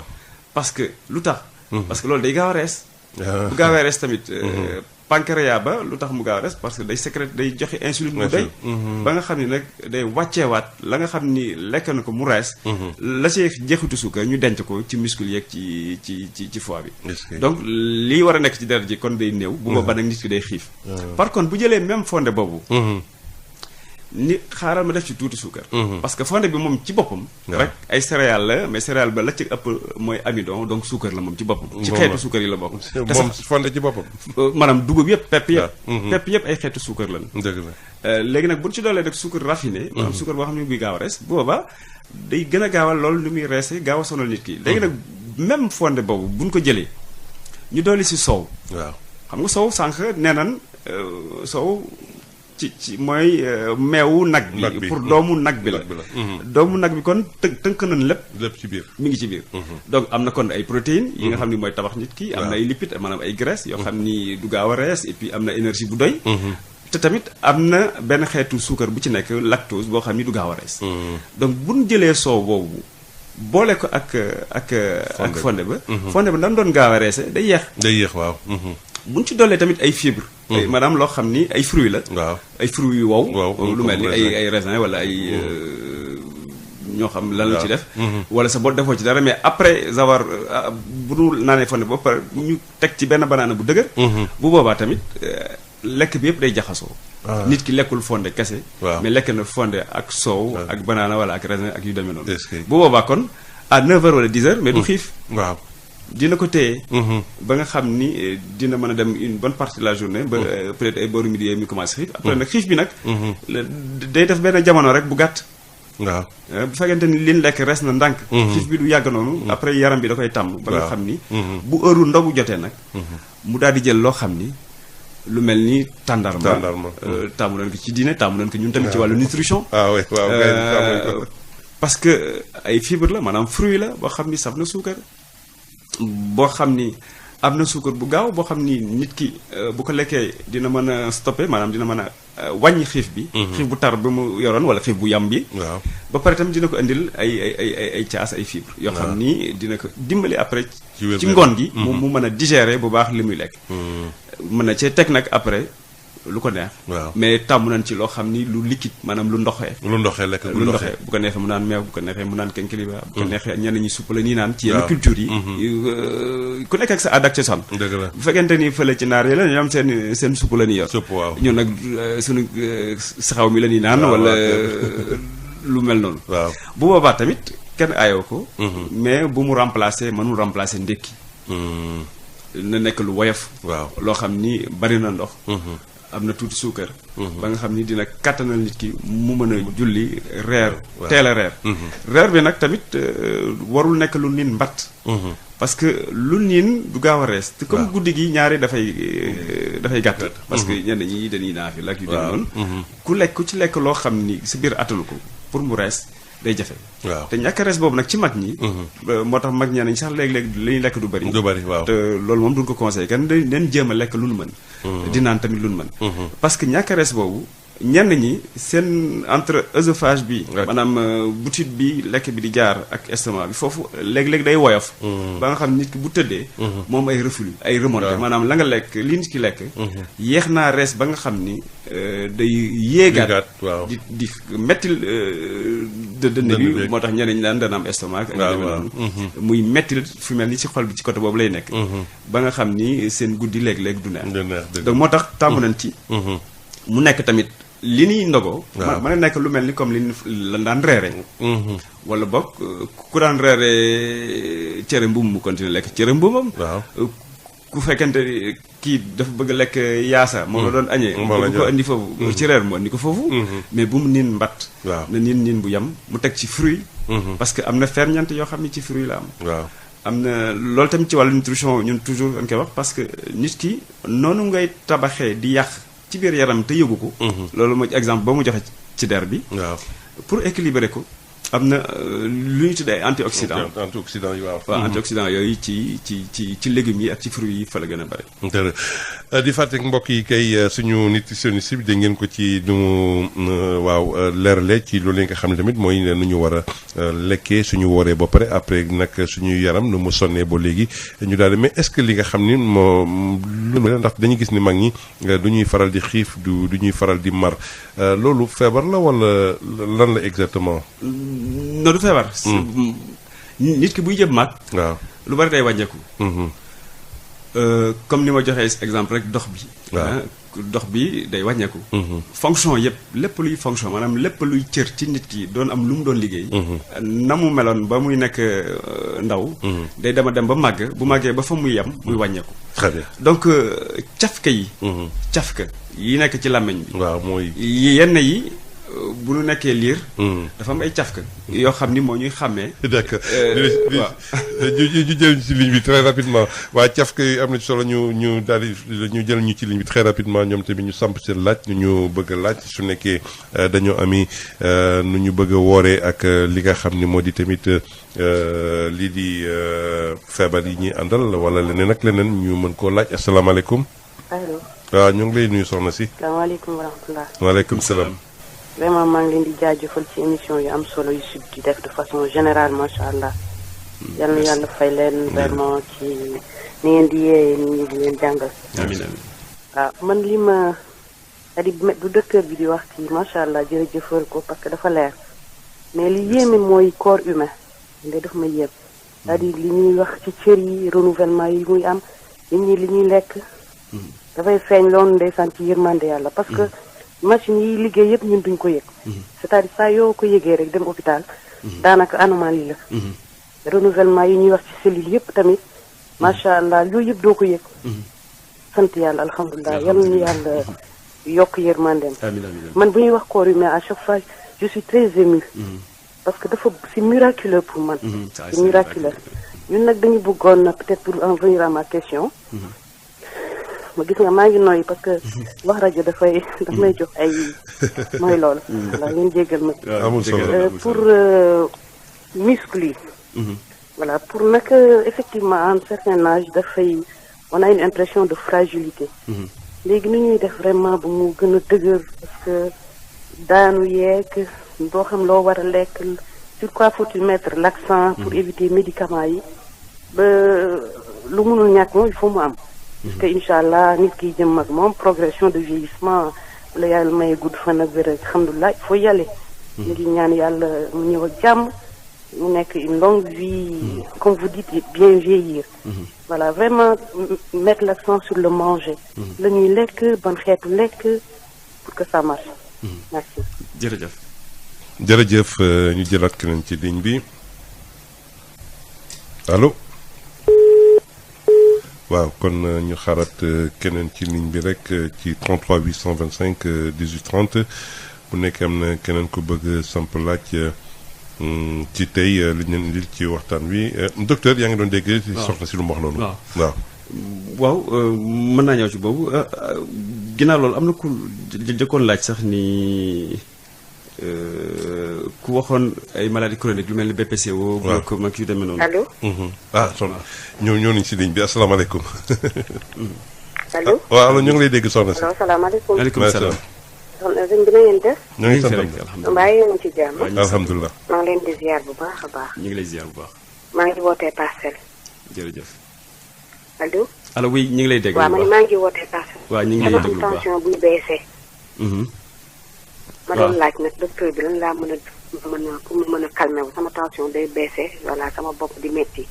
parce que lu tax. parce que loolu day gaaw a rees. bu gaawee rees tamit. pancréas ba lu tax mu gaaw a rees parce que day sécrète day joxe insuline bu doy. ba nga xam ni nag day wàcceewaat la nga xam ni lekk na ko mu rees. la see jeexitu suukar ñu denc ko ci muscle yeeg ci foie bi. donc lii war a nekk ci deret ji kon day néew. bu boobaa nag nit ki day xiif. par contre bu jëlee même fondé boobu. ni xaaral ma def ci tuuti suukar. parce que fondé bi moom ci boppam. rek ay céréales la mais céréale ba la ci ëpp mooy amidon donc suukar la moom ci boppam. ci xeetu suukar yi la bokk. te moom fondé ci boppam. maanaam dugub yëpp pepp yëpp. pepp yëpp ay xeetu suukar lañu. dëgg la léegi nag bu ñu ci doolee rek suukar raffiné. maanaam suukar boo xam ne buy gaaw a rees boobaa day gën a gaawal loolu lu muy reesee gaaw a sonal nit ki. léegi nag même fondé boobu bu ñu ko jëlee ñu dolli si soow. waaw xam nga soow sànq nee nan soow. ci mooy meewu nag bi pour doomu nag bi la doomu nag bi kon tënk nañ lépp ci biir mi ngi ci biir donc am na kon ay protéines yi nga xam ni mooy tabax nit ki am na ay lipides maanaam ay graisses yoo xam ni du gaaw a rees et puis am na énergie bu doy te tamit am na benn xeetu suukar bu ci nekk lactose boo xam ni du gaaw a rees donc buñ jëlee soow boobu boole ko ak fondé ba fondé ba nan doon gaaw a reese day yeex waaw buñ ci dollee tamit ay fibres. maanaam loo xam ni ay fruits la. waaw ay fruits yu wow. lu mel ni ay raisin wala ay ñoo xam lan la ci def. wala sa boo defoo ci dara mais après avoir bu dul naanee fondé ba pare ñu teg ci benn banaana bu dëgër. bu boobaa tamit lekk bi yëpp day jaxasoo. nit ki lekkul fondé kese. mais lekk na fondé ak soow. ak banaana wala ak raisin ak yu demee noonu. bu boobaa kon à 9h wala 10h mais du xiif. waaw. dina ko téye. ba nga xam ni dina mën a dem une bonne partie de la journée. ba peut-être ay booru midi mi commencé xiif. après nag xiif bi nag. day def benn jamono rek bu gàtt. waaw bu fekkente ni liñ lekk res na ndànk. xiif bi du yàgg noonu. après yaram bi da koy tàmm. ba nga xam ni. bu heure ndogu jotee nag. mu daal di jël loo xam ni lu mel ni tàndarma. taamu leen ko ci diine taamu leen ko ñun tamit ci wàllu nutrition. oui waaw parce que ay fibre la maanaam fruit la boo xam ni saf na suukar. boo xam ni am na suukar bu gaaw boo xam ni nit ki bu ko lekkee dina mën a stoppé maanaam dina mën a wàññi xiif bi. xiif bu tar bi mu yoroon wala xiif bu yam bi. waaw ba pare tamit dina ko indil ay caas ay fibre yoo xam ni dina ko dimbali après. ci ngoon gi. mu mën a digérer bu baax li muy lekk. mën na cee teg nag après lu ko neex. waaw mais tàmm nañ ci loo xam ni lu liquide maanaam lu ndoxee. lekk lu ndoxee bu ko neexee mu naan meew bu ko neexee mu naan kenkiliba. bu ko neexee ñenn ñi supp la ñuy naan. ci yenn culture yi. ku nekk ak sa aada ak cosaan. dëgg la bu fekkente ni fële ci naar yi la ñoom seen supp la ñuy yor. supp waaw ñun nag suñu saxaw mi la ñuy naan. wala lu mel noonu. waaw bu boobaa tamit kenn aayoo ko. mais bu mu mënul remplacer ndékki. na nekk lu woyof. waaw loo xam ni bari na ndox. am na tuuti suukar. ba nga xam ni dina kàttanal nit ki mu mën a julli reer. teel a reer. reer bi nag tamit warul nekk lu niin mbatt. parce que lu niin du gaaw a rees. te comme guddi gi ñaari dafay gàtt. parce que ñenn ñi dañuy naafi la ak yu dem noonu. ku ci lekk loo xam ni sa biir attanu ko pour mu rees day jafe. waaw te ñàkk rees boobu nag ci mag ñi. moo tax mag ñeneen ñi sax léeg-léeg li ñuy lekk du bari. waaw te loolu moom duñ ko conseillé kenn dañ jéem a lekk lu nu mën. di naan tamit lu nu mën. parce que ñàkk rees boobu ñenn ñi seen entre œsophage bi. maanaam butit bi lekk bi di jaar ak estomac bi foofu léeg-léeg day woyof. ba nga xam nit ki bu tëddee. moom ay reflux ay remontée maanaam la nga lekk li nit ki lekk. yéex naa rees ba nga xam ni day yéegaat. di mettil dënn bi moo tax ñeneen ñi daan dana am estomac. ak muy mettil fu mel ni ci xol bi ci côté boobu lay nekk. ba nga xam ni seen guddi léeg-léeg du neex. donc moo tax tàmm nañ ci. mu nekk tamit. li ñuy ndogoo. waaw mën na nekk lu mel ni comme li lan daan reere. wala boog ku daan reere cere mbuum mu continuer lekk cere mbuumam. waaw ku fekkente kii dafa bëgg lekk yaasa. moom la doon añee. bu ko indi foofu. ci reer mu indi ko foofu. mais bu mu niin mbatt. waaw na niin bu yam mu teg ci fruit. parce que am na ferñeent yoo xam ne ci fruit la am. waaw am na loolu tamit ci wàllu nutrition ñun toujours dañ koy wax parce que nit ki noonu ngay tabaxee di yàq ci biir yaram te yëgu ko. loolu mooy exemple ba mu joxe ci der bi. waaw pour équilibrer ko am na lu ñu tuddee antioxydant. antioxydant yi waaw. waaw antioxydant yooyu ci légumes yi ak ci fruits yi fa la gën a bëri. di fàttali mbokk yi kay suñu nutritionniste bi dégg ngeen ko ci nu mu waaw leerale ci loolu nga xam ne tamit mooy nu ñu war a lekkee suñu wooree ba pare après nag suñu yaram nu mu sonnee ba léegi ñu daal di mais est-ce que li nga xam ni moo lu ndax dañuy gis ni mag ñi du ñuy faral di xiif du ñuy faral di mar loolu feebar la wala lan la exactement. no du feebar. nit ki buy jëm mag. waaw lu bari day wàññeeku. comme ni ma joxee exemple rek dox bi. waaw dox bi day wàññeeku. fonction yëpp lépp luy fonction maanaam lépp luy cër ci nit ki doon am lu mu doon liggéey. na mu meloon ba muy nekk ndaw. day dem ba màgg bu màggee ba fa muy yem muy wàññeeku. très bien donc cafka yi. cafka yi nekk ci làmmiñ bi. waaw mooy. yenn yi. bu nu nekkee liir. dafa am ay cafka yoo xam ni moo ñuy xàmmee. d'accord waaw ñu jël ci ligne bi très rapidement waaye cafka yi am na ci solo ñu daal di ñu jël ñu ci ligne bi très rapidement ñoom tamit ñu samp seen laaj ñu bëgg a laaj su nekkee dañoo ami nu ñu bëgg a wooree ak li nga xam ni moo di tamit lii di feebar yi ñuy àndal wala leneen ak leneen ñu mën koo laaj asalaamaaleykum. allo. waaw ñu ngi lay nuyu soxna si. salaamaaleykum wa rahmatulah. waaleykum salaam. vraiment maa ngi leen di jaajëfal ci émission yu am solo yu sud di def de façon générale macha allah. yal na yàlla fay leen vraiment ci ni ngeen di yee nit ñi di leen jàngal. amiin amiin. waaw man li ma c'est-à-dire du docteur bi di wax ci macha allah jërëjëfal ko parce que dafa leer mais li yéeme mooy corps humain nde daf ma yéem. c'est-à-dire li ñuy wax ci cër yi renouvellement yi muy am nit ñi li ñuy lekk. dafay feeñ loolu ndeysaan ci yërmande yàlla parce que. machine yi liggéey yëpp ñun duñ ko yëg. c'est-à-dire saa yoo ko yëgee rek dem hôpital. daanaka anomalie la. renouvellement yi ñuy wax ci cellule yëpp tamit macha allah yooyu yëpp doo ko yëg. sant yàlla alhamdulilah yal na yàlla yokk yërmandeem. man bu ñuy wax corps humain à chaque fois je suis très émue. parce que dafa c'est miraculeux pour man. c'est miraculeux ñun nag dañu bëggoon peut-être pour en venir à ma question. ma gis nga maa ngi noyyi parce que wax rajo daf may jox ay mooy loolu. voilà ngeen jéggal ma. amul solo pour muscle yi. voilà pour nag effectivement à un certain âge on a une impression de fragilité. léegi ni ñuy def vraiment bu mu gën a dëgër parce que daanu yeeg doo xam loo war a lekk sur quoi faut-il mettre l'accent pour éviter médicaments yi ba lu mënul ñàkk moom il faut mu am. parce que incha allah nit ki jëm mag moom progression de vieillissement la yàlla may gudd fan ak wér alhamdulilah il faut y aller. ñu ngi ñaan yàlla mu ñëw ak jàmm mu nekk une longue vie comme vous dites bien vieillir. voilà vraiment mettre l'accent sur le manger. la ñuy lekk ban xeetu lekk pour que ça marche. merci. jërëjëf ñu jëlaat keneen ci ligne bi allo. waaw kon ñu xaaraat keneen ci ligne bi rek ci 33 825 18 30 bu nekkee am na keneen ku bëgg samp laaj ci tey li ñu indil ci waxtaan wi docteur yaa ngi doon dégg. waaw soxna si lu mu wax noonu. waaw mën naa ñëw ci boobu ginnaaw loolu am na ku jëkkoon laaj sax ni ku waxoon ay maladies chroniques lu mel ni BPCO. waaw glaucome ak yu demee noonu. allo. soxna ñoo nañu si ligne bi asalaamaaleykum. allo. waaw allo ñu ngi lay dégg soxna si. allo salaamaaleykum. maaleykum salaam. soxna sëñ bi na ngeen def. ñu ngi sant alhamdulilah. mbaa yéen a ngi ci jàmm. alhamdulilah. maa ngi leen di ziar bu baax a baax. ñu ngi lay ziar bu baax. maa ngi wootee parcelle. jërëjëf. allo. allo oui ñu ngi lay dégg. waaw man maa ngi wootee parcelle. waaw ñu ngi lay déglu bu baax tension buy baissé. ma doon laaj nag docteur bi lan laa mën a pour mu mën a calmer wu sama tension day baissé voilà sama bopp di metti.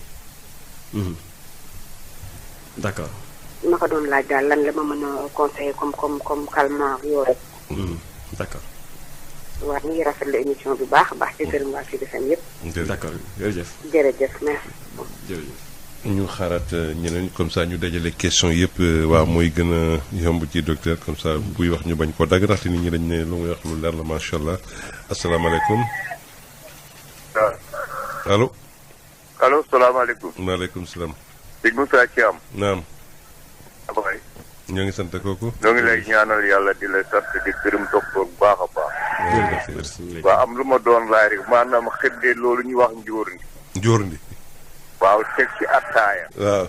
d'accord. ma ko doon laaj daal lan la ma mën a conseiller comme calmant yooyu. d'accord. waaw ñu ngi rafetlu émission bi baax a baax ci gërëm waa Sud FM yëpp. d'accord jërëjëf. jërëjëf merci. jërëjëf. ñu xaaraat ñeneen comme ça ñu dajale question yëpp waaw mooy gën a yomb ci docteur comme ça buy wax ñu bañ koo dagg ndaxte nit ñi dañ ne lu muy wax lu leer la macha allah asalaamaaleykum. allo. allo salaamaaleykum. maaleykum salaam. sëñ Moussa Thiam. naam. abay. ñoo ngi sant kooku. ñoo ngi lay ñaanal yàlla di la sant di gërëm docteur bu baax a baax. waaw am lu ma doon laaj rek maanaam xëddee loolu ñuy wax njóorndi. njóorndi. waaw teg ci attaaya. waaw.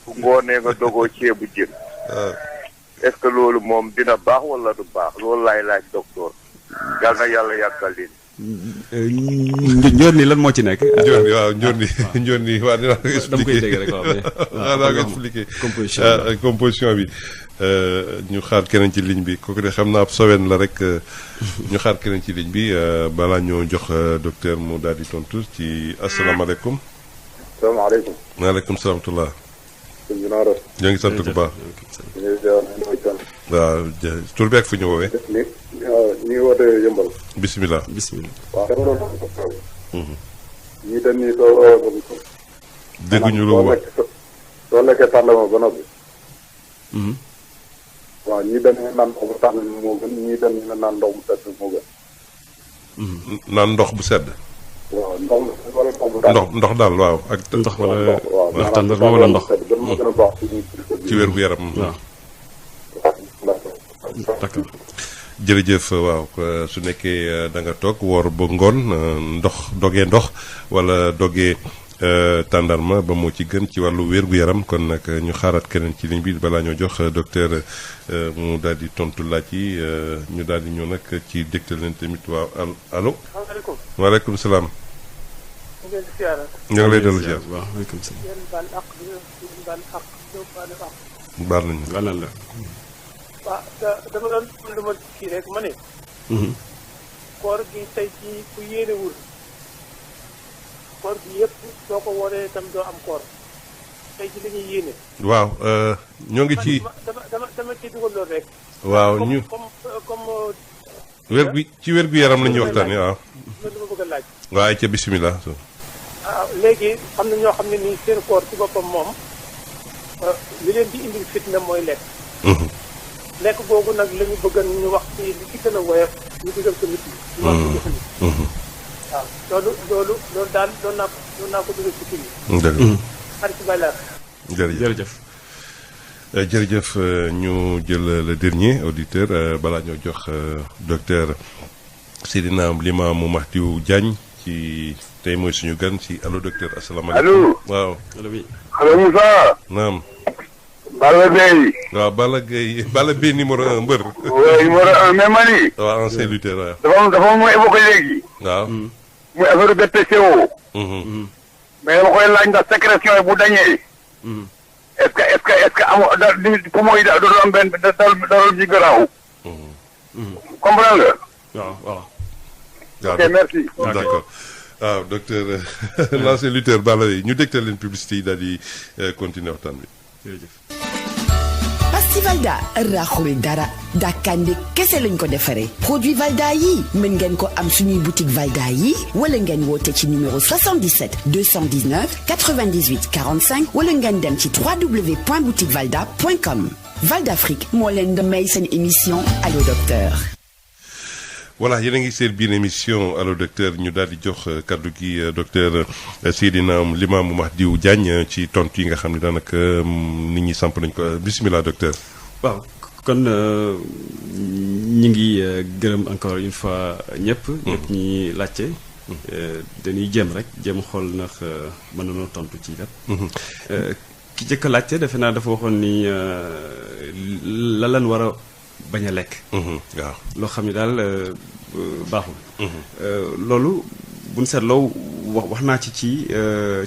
bu ngoonee nga dogoo ceebu jën. waaw. est-ce que loolu moom dina baax wala du baax loolu laay laaj docteur. yal na yàlla yàggal leen. njóorndi lan moo ci nekk. njóorndi waaw njóorndi waa dinaa ko expliqué. dama koy dégg rek waaw dinaa ko expliqué. composition bi. ñu xaar keneen ci ligne bi kooku de xam naa ab sowen la rek ñu xaar keneen ci ligne bi balaa ñoo jox docteur mu daal di tontu ci asalaamaaleykum. salaamaaleykum. maaleykum salaam wa rahmatulah. sëñ bi naa def. ñoo ngi sant bu baax. ñu ngi ziar. waaw tur bi ak fu ñu woowee. ñu ngi woote yëmbal. bisimilah. waaw dama doon ñii dañ ni soo dégguñu lu wax soo lekkee tàndama ba noppi. waaw ñii dañ naan ndox bu tàng moo gën ñii dañ naan ndox bu sedd moo gën. naan ndox bu sedd. waaw ndox wala ndox bu tàng. ndox daal waaw ak. ndox wala waaw tàndarma wala ndox. gën ma gën a baax ci wér gu yaram. waaw. d'accord. jërëjëf waaw su nekkee da nga toog woor ba ngoon dogee ndox wala dogee tàndarma ba moo ci gën ci wàllu wér-gu-yaram kon nag ñu xaaraat keneen ci ligne bi balaa ñoo jox docteur mu daal di tontu laaj yi ñu daal di ñëw nag ci dégtal leen tamit waaw allo. asalaamaaleykum. waaleykum salaam. ñu ngi leen di ziar. ñoo ngi lay dellu ziar. waaw waaleykum salaam. yéen baal àq bi ngeen baal àq ñoom baal àq. baal nañu. wala la. waaw dama doon lu ma kii rek ma ne. koor gi tey jii ku yéenewul koor gi yëpp soo ko wooree itam doo am koor tey ji la ñuy yéene. waaw ñoo ngi ci. dama ci dugal loolu rek. waaw ñu comme ci wér gu yaram la ñuy waxtaanee waaw. loolu ma bëgg a laaj. waaye ca bisimilah. waaw léegi am na ñoo xam ne nii seen koor ci boppam moom li leen di indil fitna mooy lekk. lekk googu nag la ñu bëgg ñu wax ci li ci gën a woyof ñu digal ko nit ñi. ñu wax ko jëfandikoo. waaw loolu daal doon naa ko dugal ci kii bi. dëgg la. xarit si Balaar. jërëjëf. jërëjëf ñu jël le dernier auditeur balaa ñoo jox docteur Seydina Limamou Mahdiou Diagne ci tey mooy suñu gan ci allo docteur asalaamaaleykum. allo. waaw. allo oui. allo Moussa. naam. Balla Beye. waaw Balla Gaye Balla Beye numéro 1 mbër. oui numéro 1 mais mani. waaw ancien lutteur waaw. dafa mooy évoqué léegi. waaw. muy affaire BPCO. mais dama koy laaj ndax sécrétion yi bu dañee. est-ce que amoo da li poumon yi doon am benn dalul ci garaaw. comprendre nga. waaw. ok merci. d'accord waaw docteur l'ancien lutteur Balla Gaye ñu dégtal leen publicité yi daal di continuer waxtaan bi. jërëjëf. pasti Valda raxul dara dàkkande kese lañ ko defaree produit Valda yi mën ngeen ko am suñuy boutique Valda yi wala ngeen woote ci numéro 77 219 98 45 wala ngeen dem ci www.boutiquevalda.com Valdafrique moo leen di may seen émission Allo Docteur. voilà yéen a ngi seen biir émission allo docteur ñu daal di jox kaddu gi docteur Seydina Limamou Mahdiou Diagne ci tontu yi nga xam ne daanaka nit ñi samp nañ ko bisimilah docteur. waaw kon ñu ngi gërëm encore une fois ñëpp. ñëpp ñi laajte. dañuy jéem xool ndax mën nañoo tontu ci lépp. ki jëkk a laajte defe naa dafa waxoon ni la lan war a bañ a lekk. waaw loo xam ne daal baaxul. loolu buñ seetloo wax naa ci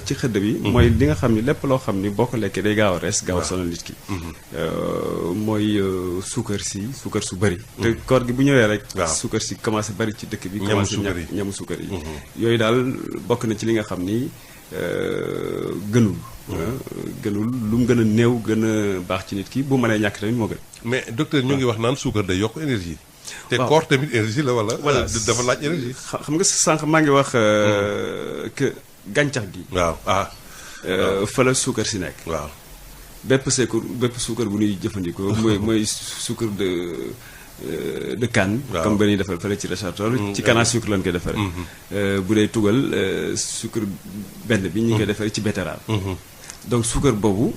xëdd bi. mooy li nga xam ni lépp loo xam ni boo ko lekkee day gaaw a rees gaaw a sonal nit ki. mooy suukar su bëri. te koor gi bu ñëwee rek. suukar si commencé bëri ci dëkk bi. commencé ñamu suukar yi. yooyu daal bokk na ci li nga xam ni gënul. gënul lu mu gën a néew gën a baax ci nit ki bu mënee ñàkk tamit moo gën. mais docteur ñu ngi wax naan suukar day yokk énergie. te koor tamit énergie la wala. dafa laaj énergie. xam nga sànq maa ngi wax que gàncax gi. waaw fa la suukar si nekk. waaw bépp suukar bu ñuy jëfandikoo mooy suukar de canne. comme ba ñuy defar fële ci Richard Toll. ci canne à sucre lañ koy defaree. bu dee tugal sucre benn bi ñu ngi koy defaree ci betterave. donc suukar boobu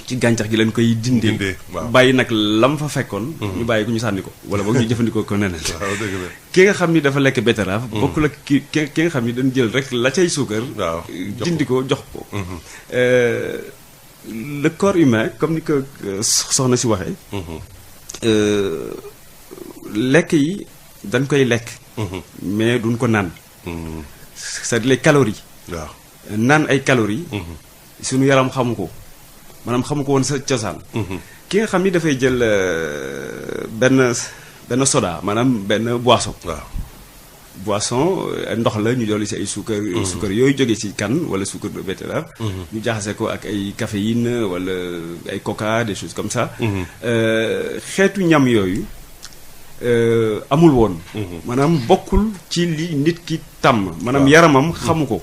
ci gàncax gi lañ koy dindee. bàyyi nag lam fa fekkoon. ñu bàyyi ko ñu sànni ko wala boog ñu jëfandikoo ko neneen. waaw dëgg la ki nga xam ni dafa lekk betterave. bokkul ak ki nga xam ni dañ jël rek la cay suukar. dindi ko jox ko. le corps humain comme ni ko soxna si waxee. lekk yi dañ koy lekk. mais duñ ko naan. c'est-à-dire les calories. waaw naan ay calories. suñu yaram xamu ko maanaam xamu ko woon sa cosaan. ki nga xam ni dafay jël benn soda maanaam benn boisson. waaw boisson ndox la ñu dolli si ay suukar. suukar yooyu jógee ci canne wala suukar de betterave. ñu jaxase ko ak ay caféine wala ay coca des choses comme ça. xeetu ñam yooyu amul woon. maanaam bokkul ci li nit ki tàmm. maanaam yaramam xamu ko.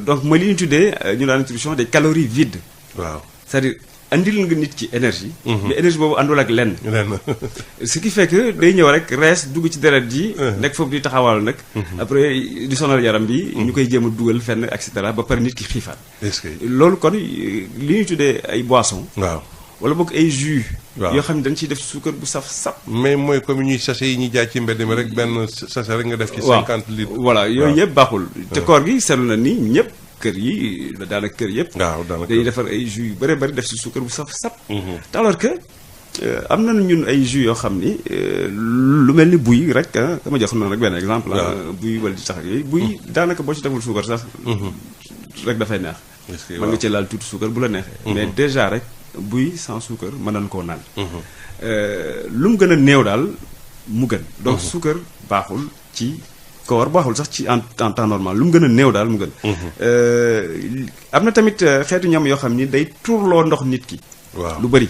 donc mooy li ñu tuddee ñu daan nutrition des calories vides. waaw c'est-à-dire andil nga nit ci énergie. mais énergie boobu àndul ak lenn. ce qui fait que day ñëw rek rees dugg ci deret ji. nekk foofu di taxawal nag. après di sonal yaram bi. ñu koy jéem a dugal fenn et cetera ba pare nit ki xiifaat. est-ce que loolu kon li ñuy tuddee ay boissons. waaw wala boog ay jus. waaw yoo xam ne dañ ciy def suukar bu saf sap. mais mooy comme ñuy sachet yi ñuy jaay ci mbedd mi rek benn sachet rek nga def ci 50 litres. voilà yooyu yëpp baaxul. te koor gi seetlu na ni ñëpp. kër yi daanaka kër yëpp. waaw daanaka dañuy defar ay jus yu bëri bëri def si suukar bu saf sap. te alors que am na ñun ay jus yoo xam ni lu mel ni buy rek dama jox na rek benn exemple. buy wala di tax yooyu buy daanaka boo ci deful suukar sax. rek dafay neex. mën nga ci laal tuuti suukar bu la neexee. mais déjà rek buy sans suukar mën nañ koo naan. lu mu gën a néew daal mu gën. donc suukar baaxul ci. koor baaxul sax ci en temps normal lu mu gën a néew daal mu gën. am na tamit xeetu ñam yoo xam ni day tuurloo ndox nit ki. waaw lu bëri.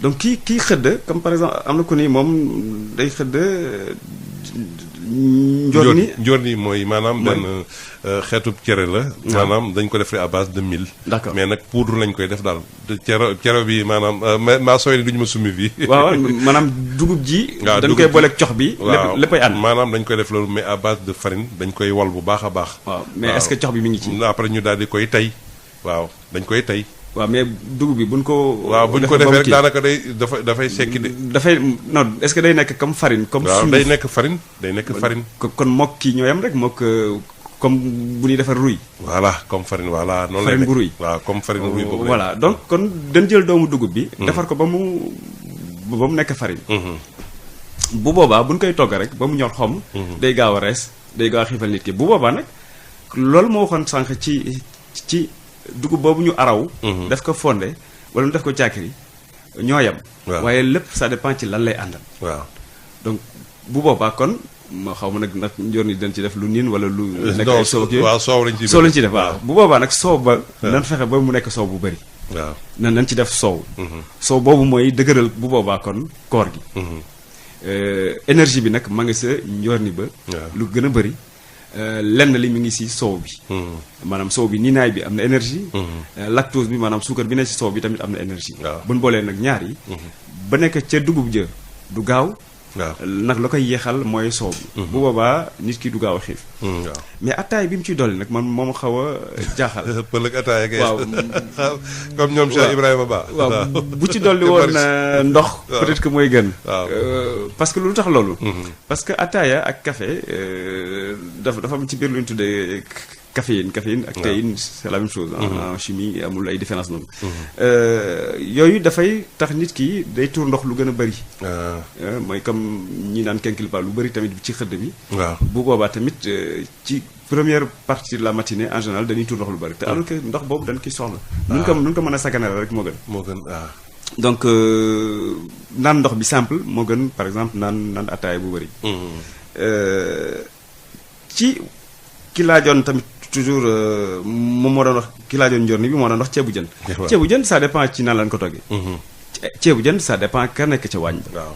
donc kii xëdd comme par exemple am na ku ni moom day xëdd. njoorni mooy maanaam benn xeetu cere la. maanaam dañ ko defee à base de mil. d'accord mais nag poudre lañ koy def daal cere bi maanaam maa sooy ni duñu ma summi fii. waaw maanaam dugub ji. waaw dañ koy booleeg cox bi. waaw léppay ànd. maanaam dañ koy def loolu mais à base de farine dañ koy wal bu baax a baax. waaw mais est-ce que cox bi mi ngi ci. après ñu daal di koy tey waaw dañ koy tey. waaw mais dugub bi buñ ko. waaw buñ ko defee rek daanaka dafay sekki de. dafay non est-ce que day nekk comme farine. comme waaw day nekk farine day nekk farine. kon mook kii ñoo yam rek mook comme bu ñuy defar ruy. voilà comme farine voilà. noonu lay farine bu ruy. waaw comme farine ruy boobu. voilà donc kon dañ jël doomu dugub bi. defar ko ba mu nekk farine. bu boobaa buñ koy togg rek ba mu ñor xom. day gaaw a rees day gaaw a xiifal nit ki bu boobaa nag loolu moo waxoon sànq ci. dugub boobu ñu araw. def ko fonde wala ñu def ko caakiri ñoo yem. waaye lépp ça dépend ci lan lay àndal. waaw donc bu boobaa kon ma xaw ma nag njoor ni dañ ci def lu niin wala lu. nekk ay soow ak yooyu waaw soow lañ ci def waaw. bu boobaa nag soow ba. nan fexe ba mu nekk soow bu bëri. waaw nan ci def soow. soow boobu mooy dëgëral bu boobaa kon koor gi. énergie bi nag ma nga sa njoor ni ba. lu gën a bëri. lenn li mi ngi ci soow bi. maanaam soow bi niinaay bi am na énergie. lactose bi maanaam suukar bi ne ci soow bi tamit am na énergie. bu ñu boolee nag ñaar yi. ba nekk ca dugub jë du gaaw. nag la koy yeexal mooy soow bi. bu boobaa nit ki du gaaw a xiif. mais attaay bi mu ciy dolli nag man moom xaw a jaaxal. pël ak attaay ak waaw comme ñoom Cheikh Ibrahima Ba. waaw bu ci dolli woon ndox. peut-être que mooy gën. parce que lu tax loolu. parce que attaaya ak café dafa am ci biir lu ñu tuddee caféine ak théine c'est la même chose. en chimie amul ay différence noonu. yooyu dafay tax nit ki day tuur ndox lu gën a bëri. mooy comme ñi naan kenkilipa lu bëri tamit ci xëdd bi. bu boobaa tamit ci première partie de la matinée en général dañuy tuur ndox lu bëri te alors que ndox boobu dañ koy soxla. nun ko mën a saganal rek moo gën. moo gën donc naan ndox bi simple moo gën par exemple naan ataaya bu bëri. ci ki laajoon tamit toujours moom moo doon wax ki laajoon njorni bi moo doon wax ceebu jën. ceebu jën ça dépend ci nan lañ ko toggee. ceebu jën ça dépend ka nekk ca waañ ba.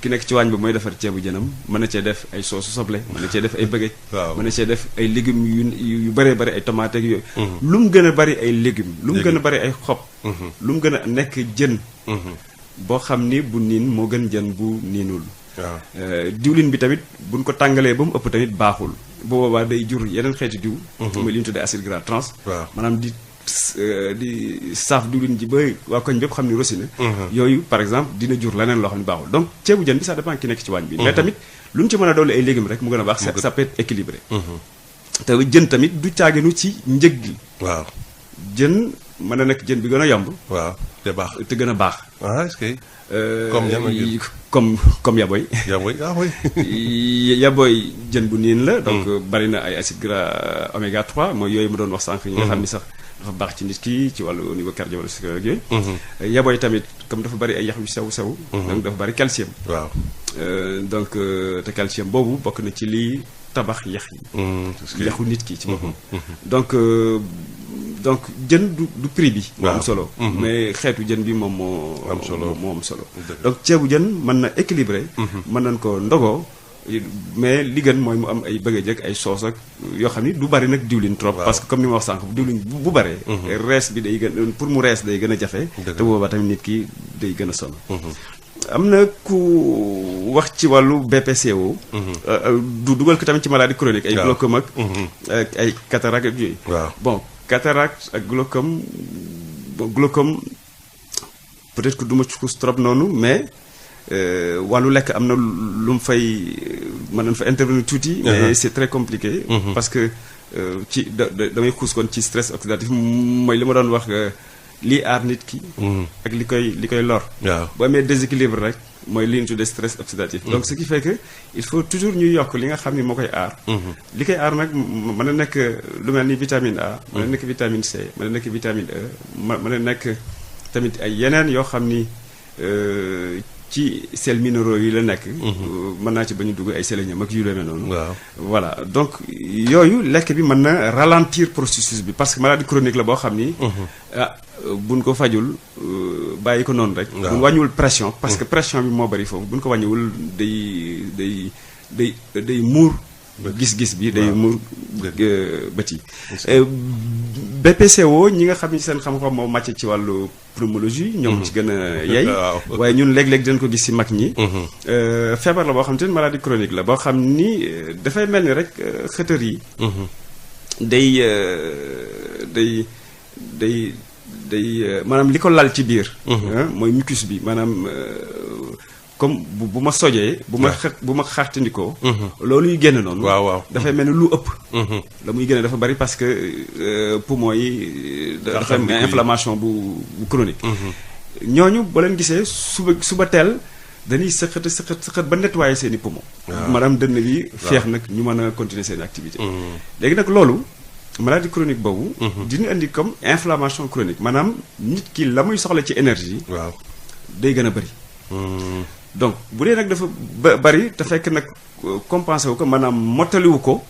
ki nekk ci waañ ba mooy defar ceebu jënam mën na cee def ay soosu soble mën na cee def ay bëggëj. mën na cee def ay légumes yu bëree bëri ay tomates ak yooyu. lu mu gën a bëri ay légumes. lu mu gën a bëri ay xob. lu mu gën a nekk jën. boo xam ni bu niin moo gën jën bu niinul. waaw diwlin bi tamit buñ ko tàngalee ba mu ëpp tamit baaxul bu boobaa day jur yeneen xeeti diw. mooy li ñu tuddee acide gras trans. waaw maanaam di saaf diwlin ji ba waa koñ bépp xam ni rosi na. yooyu par exemple dina jur leneen loo xam ne baaxul donc ceebu jën bi ça dépend ki nekk ci waañ bi. mais tamit lu ñu ci mën a dolli ay légumes rek mu gën a baax. ça peut être équilibré. te jën tamit du caaginu ci njëg gi. waaw jën mën na nekk jën bi gën a yomb. waaw te baax te gën a baax. est-ce que. comme yan comme yaboy. yaboy oui. yaboy jën bu niin la. donc bari na ay acides gras oméga 3 mooy yooyu ma doon wax sànq. ñi nga xam ni sax dafa baax ci nit ki ci wàllu au niveau cardiovasculaire ak yooyu. yaboy tamit comme dafa bari ay yax yu sew. donc dafa bari calcium. waaw donc te calcium boobu bokk na ci lii tabax yax yi. yaxu nit ki ci boppam. donc jën du prix bi. moo am solo. mais xeetu jën bi moom moo am solo. donc ceebu jën mën na équilibré. mën nañ ko ndogoo. mais li gën mooy mu am ay bëgg jëkk ay soos ak yoo xam ni du bari nag diwlin trop. parce que comme ni ma wax sànq diwlin bu baree. rees bi day gën pour mu rees day gën a jafe. te boobaa tamit nit ki day gën a sonn. am na ku wax ci wàllu BPCO. du dugal ko tamit ci maladie chronique. ay glaucome ak ay cataracte ak yooyu. bon cataracte ak glaucome peut-être que du ma ci xuus trop noonu mais wàllu lekk am na lu mu fay mën nañu fa intervenir tuuti. mais c'est très compliqué. parce que ci damay xuus kon ci stress oxydatif mooy li ma doon wax lii aar nit ki. ak li koy lor. boo amee déséquilibre rek mooy li ñu tuddee stress oxydatif. donc ce qui fait que il faut toujours ñuy yokk li nga xam ni moo koy aar. li koy aar nag mën na nekk lu mel ni vitamine A. mën na nekk vitamine C mën na nekk vitamine E mën na nekk tamit ay yeneen yoo xam ni ci sels minéraux yi la nekk. mën naa ci bañ a dugg ay sélénium ak yu demee noonu. voilà donc yooyu lekk bi mën na ralentir processus bi parce que maladie chronique la boo xam ni. buñ ko fajul bàyyi ko noonu rek. buñ wàññiwul pression parce que pression bi moo bari foofu buñ ko wàññiwul day muur. gis-gis bi day muur bët yi. BPCO ñi nga xam ni seen xam-xam moo màcc ci wàllu pneumologie. ñoom ci gën a yey. waaye ñun léeg-léeg dinañ ko gis ci mag ñi. feebar la boo xam te ne maladie chronique la boo xam ni dafay mel ni rek xëtër yi. day maanaam li ko lal ci biir. mooy mucus bi maanaam comme bu ma sojee. bu ma xaartandikoo. loolu yu génn noonu. dafay mel ni lu ëpp. la muy génne dafa bari parce que poumon yi. dafa am inflammation bu chronique. ñooñu ba leen gisee suba teel dañuy sëqët ba nettoyer seen i poumon. maanaam dënn bi feex nag ñu mën a continuer seen activité. léegi nag loolu. maladie chronique boobu. dina indi comme inflammation chronique maanaam nit ki la muy soxla ci énergie. day gën a bari. donc bu dee nag dafa bari te fekk nag compensé wu ko maanaam mottaliwu ko.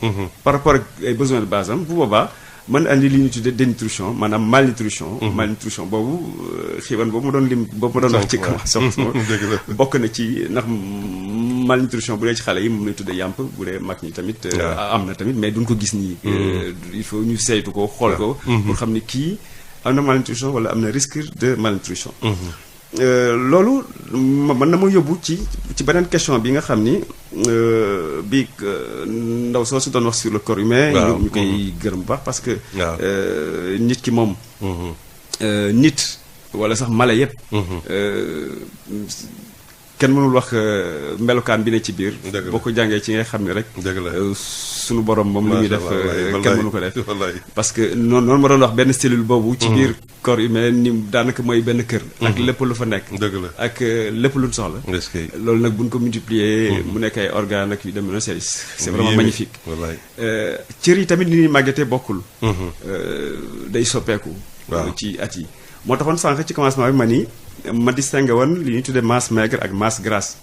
par rapport ak ay besoins de base am bu boobaa mën na andi li ñu tuddee dénutrition maanaam malnutrition. malnutrition boobu xiiban boobu ma doon lim boobu ma doon wax ci commencement. bokk na ci ndax malnutrition bu dee ci xale yi moom lay tuddee yàmp bu dee mag ñi tamit. am na tamit mais duñ ko gis nii. il faut ñu saytu ko xool ko. pour xam ni kii am na malnutrition wala am na risque de malnutrition. loolu mën na ma yóbbu ci beneen question bi nga xam ni bi ndaw soo si doon wax sur le corps humain. ñu koy gërëm bu baax parce que. nit ki moom. nit wala sax mala yëpp. kenn mënul wax melokaan bi ne ci biir. boo ko jàngee ci ngay xam ne rek. sunu borom moom li muy def kenn mënu ko def. parce que noonu ma doon wax benn cellule boobu. ci biir corps humain ni daanaka mooy benn kër. ak lépp lu fa nekk. ak lépp lu soxla. loolu nag bu ñu ko multiplier. mu nekk ay organes ak yu dem na c'est vraiment magnifique. cër yi tamit ni ñuy màggetee bokkul. day soppeeku. ci at yi moo taxoon sànq ci commencement bi ma ni. ma distingué woon li ñuy tuddee masse maigre ak masse grasse.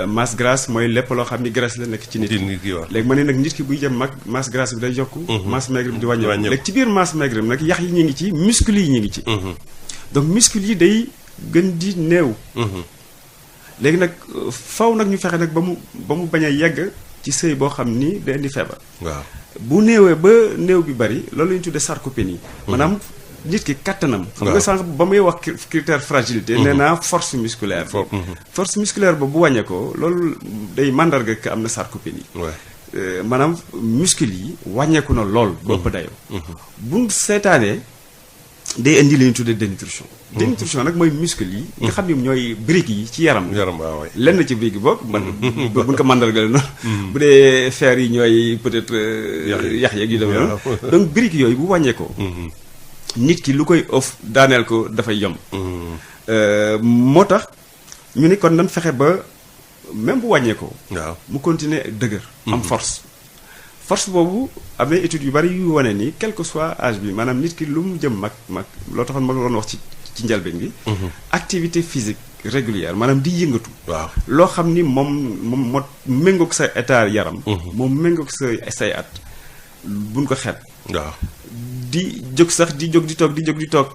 masse grasse mooy lépp loo xam ni graisse la nekk ci nit ki. léegi ma ne nag nit ki buy jëm mag masse grasse bi day yokku. masse maigre bi di wàññeeku léegi ci biir masse maigre bi nag yax yi ñu ngi ci muscles yi ñu ngi ci. donc muscles yi day gën di néew. léegi nag faw nag ñu fexe nag ba mu bañ a yegg ci sëy boo xam ni day indi feebar. bu néewee ba néew bi bari loolu la ñuy tuddee sarcopénie. maanaam nit ki kattanam. xam nga sànq ba muy wax critère fragilité. nee naa force musculaire. force musculaire ba bu wàññeekoo loolu day mandarga que am na sarcopénie. maanaam muscle yi wàññeeku na lool. ba ëpp dayoo. bu seetaanee day indi li ñu tuddee dénutrition. dénutrition nag mooy muscle yi. nga xam ne ñooy briques yi ci yaram. waaw lenn ci brique boog man buñ ko mandargale noonu. bu dee fer yi ñooy peut-être. yax yeeg yu demee noonu. donc briques yooyu bu wàññeekoo. nit ki lu koy ëff daaneel ko dafay yomb. moo tax ñu ni kon nan fexe ba même bu wàññeekoo. waaw mu continuer dëgër. am force. force boobu am na études yu bari yu wane ni quel que soit âge bi maanaam nit ki lu mu jëm mag loo taxoon ma doon wax ci njëlbeen bi. activité physique régulière maanaam di yëngatu. waaw loo xam ni moom méngoog sa état yaram. moom méngoog say at buñ ko xeet. waaw di jóg sax di jóg di toog.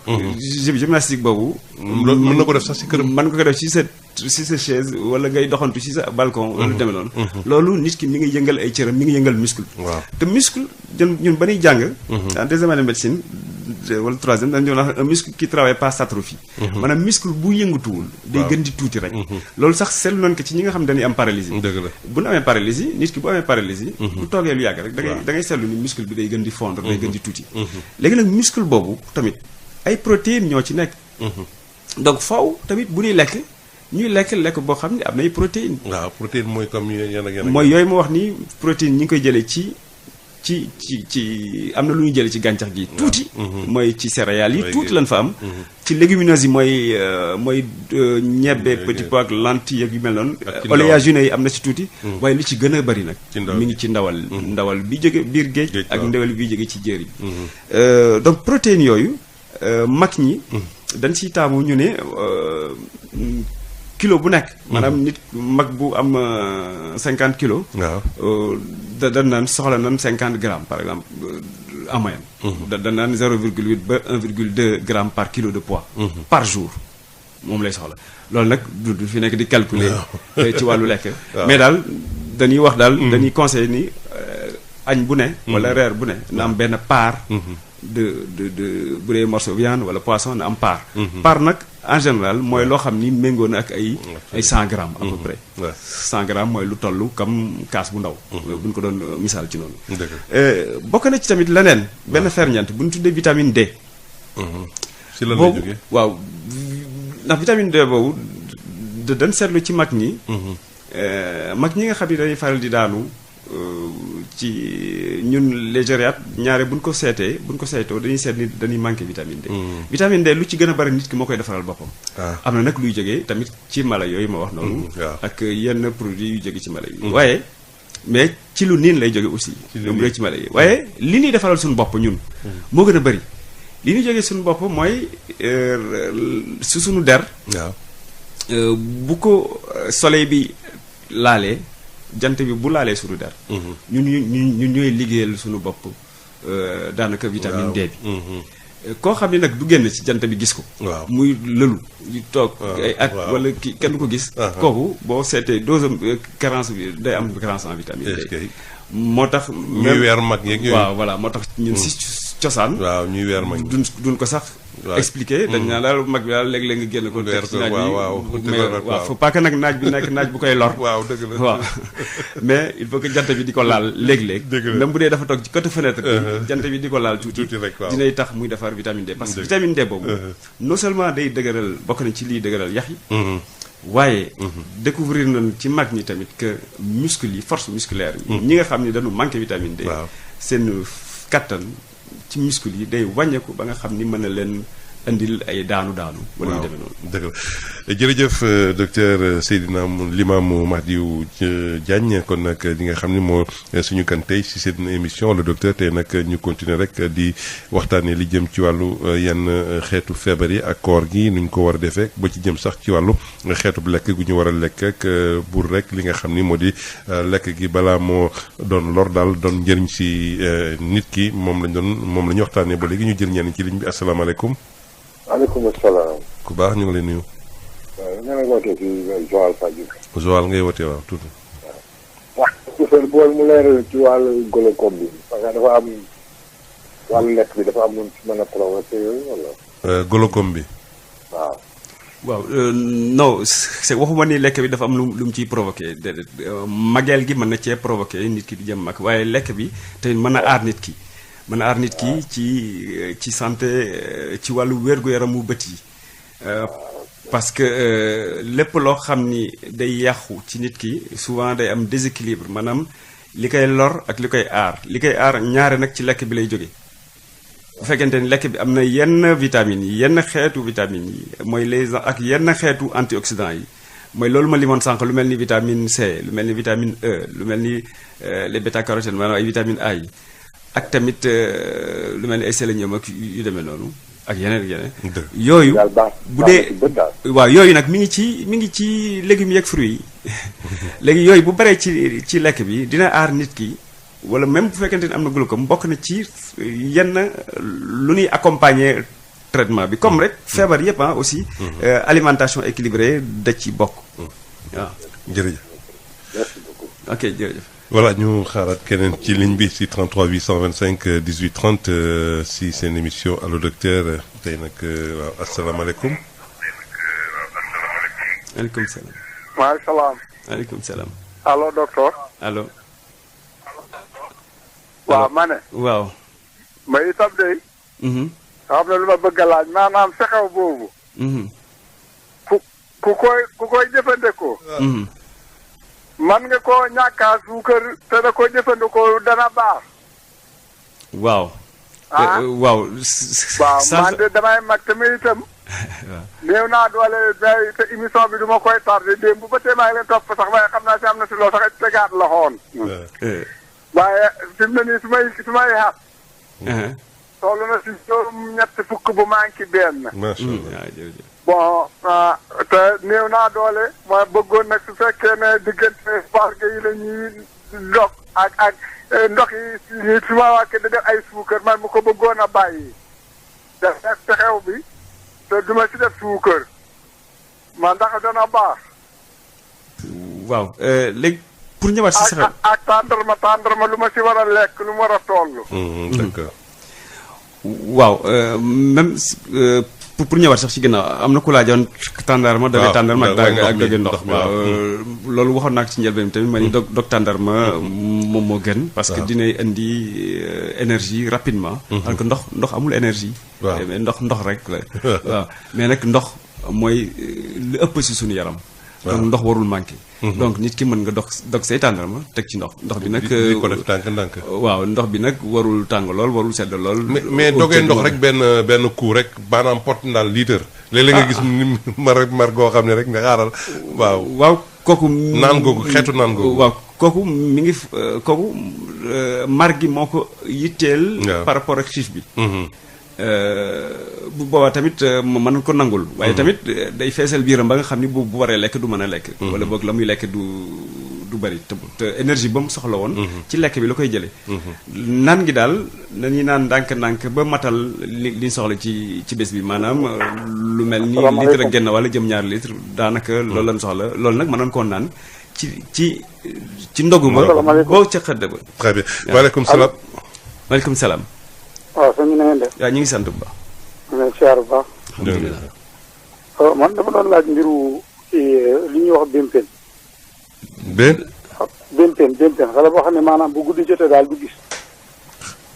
gymnastique boobu. mën na ko def sax ci këram. mën nga ko def ci sa chaise wala ngay doxantu ci sa balcon. wala lu demee noonu. loolu nit ki mi ngi yëngal ay cëram mi ngi yëngal muscle. waaw te muscle ñun ba ñuy jàng. en deuxième année de médecine wala troisième dañu doon wax un muscle qui travaille pas s'atrophie. maanaam muscle bu yëngatuwul. day gën di tuuti rek. loolu sax seetlu nañ ko ci ñi nga xam dañuy am paralysie. dëgg la bu ñu amee paralysie nit ki bu amee paralysie. bu toogee lu yàgg rek da ngay seetlu ni muscle bi day gën di fondre day gën di tuuti. léegi nag muscle boobu tamit ay protéines ñoo ci nekk. donc faw tamit bu ñuy lekk boo xam ne am na ay protéines. waaw protéine mooy comme yan ak yan. mooy yooyu ma wax ni protéine ñi ngi koy jëlee ci am na lu ñuy jëlee ci gàncax gi. tuuti. mooy ci céréales yi tuuti lañ fa am. ci légumineuses yi mooy ñebbe petit pois ak lentilles yu mel noonu. oléagineux yi am na ci tuuti. waaye li ci gën a bari nag. mi ngi ci ndawal bi jóge biir géej. ak ndawal bi jóge ci jéer yi. donc protéines yooyu mag ñi. dañ ciy taamu ñu ne kilo bu nekk. maanaam nit mag bu am 50 kilos. waaw dañ naan soxla nan 50 grammes par exemple en moyenne. dañ naan 0,8 ba 1,2 grammes par kilo de poids. par jour moom lay soxla loolu nag du fi nekk di calculer. ci wàllu lekk. mais daal dañuy wax daal. dañuy conseiller ni añ bu ne. wala reer bu ne na am benn part. de bu dee morceau viande wala poisson na am part. part nag en général mooy loo xam ni méngoo na ak ay 100 grammes à peu près. 100 grammes mooy lu toll comme kaas bu ndaw. bu ñu ko doon misaal ci noonu. bokk na ci tamit leneen. benn ferñeent bu ñu tuddee vitamine D. si lan lay jógee waaw ndax vitamine D boobu dañ seetlu ci mag ñi. mag ñi nga xam ni dañuy faral di daanu. ci ñun les gériatres ñaare buñ ko saytoo dañuy seet ni dañuy manqué vitamine D. vitamine D lu ci gën a bari nit ki moo koy defaral boppam. am na nag luy jógee tamit ci mala yooyu ma wax noonu. ak yenn produits yu jóge ci mala yi. waaye mais ci lu niin lay jóge aussi. ci mala yi waaye li ñuy defaral suñu bopp ñun. moo gën a bari li ñuy jógee suñu bopp mooy su suñu der. bu ko soleil bi laalee. jant bi bu laalee suñu der. ñun ñooy liggéeyal suñu bopp daanaka vitamine D bi. koo xam ne nag du génn ci jant bi gis ko. muy lëlu di toog ay at wala kenn du ko gis. kooku boo seetee dose carence bi day am carence en vitamine D. moo tax. ñuy weer mag yeeg yooyu. waaw voilà moo tax ñun si cosaan. waaw ñuy weer mag duñ ko sax. expliqué dañ naa daal mag bi daal léeg-léeg nga génn ko. teg ci naaj bi waaw faut pas que nag naaj bi nekk naaj bu koy lor. waaw dëgg la waaw mais il faut que jant bi di ko laal léeg-léeg. même bu dee dafa toog ci côté fenêtre bi. jant bi di ko laal tuuti rek waaw dinay tax muy defar vitamine D. parce que vitamine D boobu. non seulement day dëgëral bokk na ci liy dëgëral yax yi. waaye découvrir nañu ci mag ñi tamit que muscle yi force musculaire yi. ñi nga xam ni dañu manqué vitamine D. seen kattan. ci muscle yi day wàññeeku ba nga xam ni mën na leen indil ay daanu wala ñu demee noonu. dëgg la jërëjëf docteur Seydina Limamou Mahdiou Diagne kon nag li nga xam ni moo suñu kan tey si seen émission le docteur tey nag ñu continuer rek di waxtaanee li jëm ci wàllu yenn xeetu feebar yi ak koor gi nuñ ko war a defee ba ci jëm sax ci wàllu xeetu bu lekk gu ñu war a lekk ak pour rek li nga xam ni moo di lekk gi balaa moo doon lor daal doon njëriñ si nit ki moom la ñu waxtaanee ba léegi ñu jël ñenn ci ligne bi asalaamaaleykum. maaleykum salaam. ku baax ñu ngi lay nuyu. waaw ñu ngi wootee ci Joal Fadiouth. Joal ngay wootee waaw tuuti. waaw. waaw mu leeral ci wàllu glucose bi parce que dafa am wàllu lekk bi dafa am lu ci mën a provoqué yooyu wala. glaucome bi. waaw. waaw non c'est waxuma ni lekk bi dafa am lu mu ciy provoqué mageel gi mën na cee provoqué nit ki di jëm mag waaye lekk bi te mën na aar nit ki. mën na aar nit ki ci santé ci wàllu wér-gu-yaramu bët yi parce que lépp loo xam ni day yàqu ci nit ki souvent day am déséquilibre maanaam li koy lor ak li koy aar ñaare nag ci lekk bi lay jóge bu fekkente ni lekk bi am na yenn vitamines yi yenn xeetu vitamines yi mooy les ak yenn xeetu antioxydants yi mooy loolu ma limoon sànq lu mel ni vitamine C lu mel ni vitamine E lu mel ni les bêta-carotènes maanaam ay vitamine A yi ak tamit lu mel ni ay sélénium ak yu demee noonu ak yeneen yooyu bu dee waaw yooyu nag mi ngi ci légumes yeeg fruits yi léegi yooyu bu baree ci lekk bi dina aar nit ki wala même bu fekkente ni am na glaucome bokk na ci yenn lu ñuy accompagner traitement bi comme rek feebar yëpp aussi alimentation équilibrée da ci bokk waaw jërëjëf merci beaucoup. ok jërëjëf voilà ñu xaaraat keneen ci ligne bi si 33 825 18 30 si seen émission allo docteur tey nag waaw asalaamaaleykum. maaleykum salaam. maaleykum salaam. maaleykum salaam. allo docteur. allo. waaw ma ne. waaw. ma itam de. xam ne lu ma bëgg a laaj maanaam sexew boobu. ku koy jëfandikoo. man nga koo ñàkkaa suukar te da ko jëfandikoo dana baax. waaw. waaw man de damay mag tamit itam. néew naa doole te émission bi du ma koy tardé démb ba tey maa ngi leen topp sax waaye xam naa si am na si loolu sax tegaat la xoon. waaye fi mu ne nii su may xaat. toll na si juróom-ñett fukk bu manqué benn. macha allah bon te néew naa doole ma bëggoon nag su fekkee ne diggante parge yi la ñuy dog ak ndox yi su ma wàkkee da def ay suukar man mu ko bëggoon a bàyyi def xew bi te duma si def suukar man ndax dana baax. waaw léegi pour ñëwaat si sa ak tàndarma lu ma si war a lekk lu mu war a toll. d'accord. waaw même pour ñëwaat sax ci ginnaaw am na ku laajoon tàndarma doge tàndarma ak doge ndox waaw loolu waxoon naa ko ci njëlbeen tamit ma ni dog tàndarma moom moo gën parce que dinay indi énergie rapidement parce que ndox amul énergie mais ndox rek la waaw mais nag ndox mooy lu ëpp si suñu yaram donc ndox warul manqué donc nit ki mën nga dog say tàndarma teg ci ndox bi nag di ko def tànk waaw ndox bi nag warul tàng lool warul sedd lool mais dogee ndox rek benn coup rek maanaam pot ndaal litre léeg-léeg nga gis ni mar goo xam ne rek nga xaaral waaw kooku naan googu xeetu naan googu waaw kooku mi ngi kooku mar gi moo ko yitteel par rapport ak xiif bi bu boobaa tamit mën ko nangul waaye tamit day feesal biiram ba nga xam ni bu waree lekk du mën a lekk wala boog la muy lekk du bari te énergie ba mu soxla woon ci lekk bi la koy jëlee naan gi daal nañuy naan ndànk-ndànk ba matal li soxla ci bés bi maanaam lu mel ni litre ak genn wala jëm 2 litre daanaka loolu lañ soxla loolu nag mënoon koo naan ci ndogu ba boo ca xëdd ba très bien waaleykum salaam waaleykum salaam waaw sëñ bi na ngeen def. waaw ñu ngi sant bu baax. ñu ngi siyaar bu baax. alhamdulilah. man dama doon laaj mbiru li ñuy wax bémpéen. bémpéen xale boo xam ne maanaam bu guddi jotee daal du gis.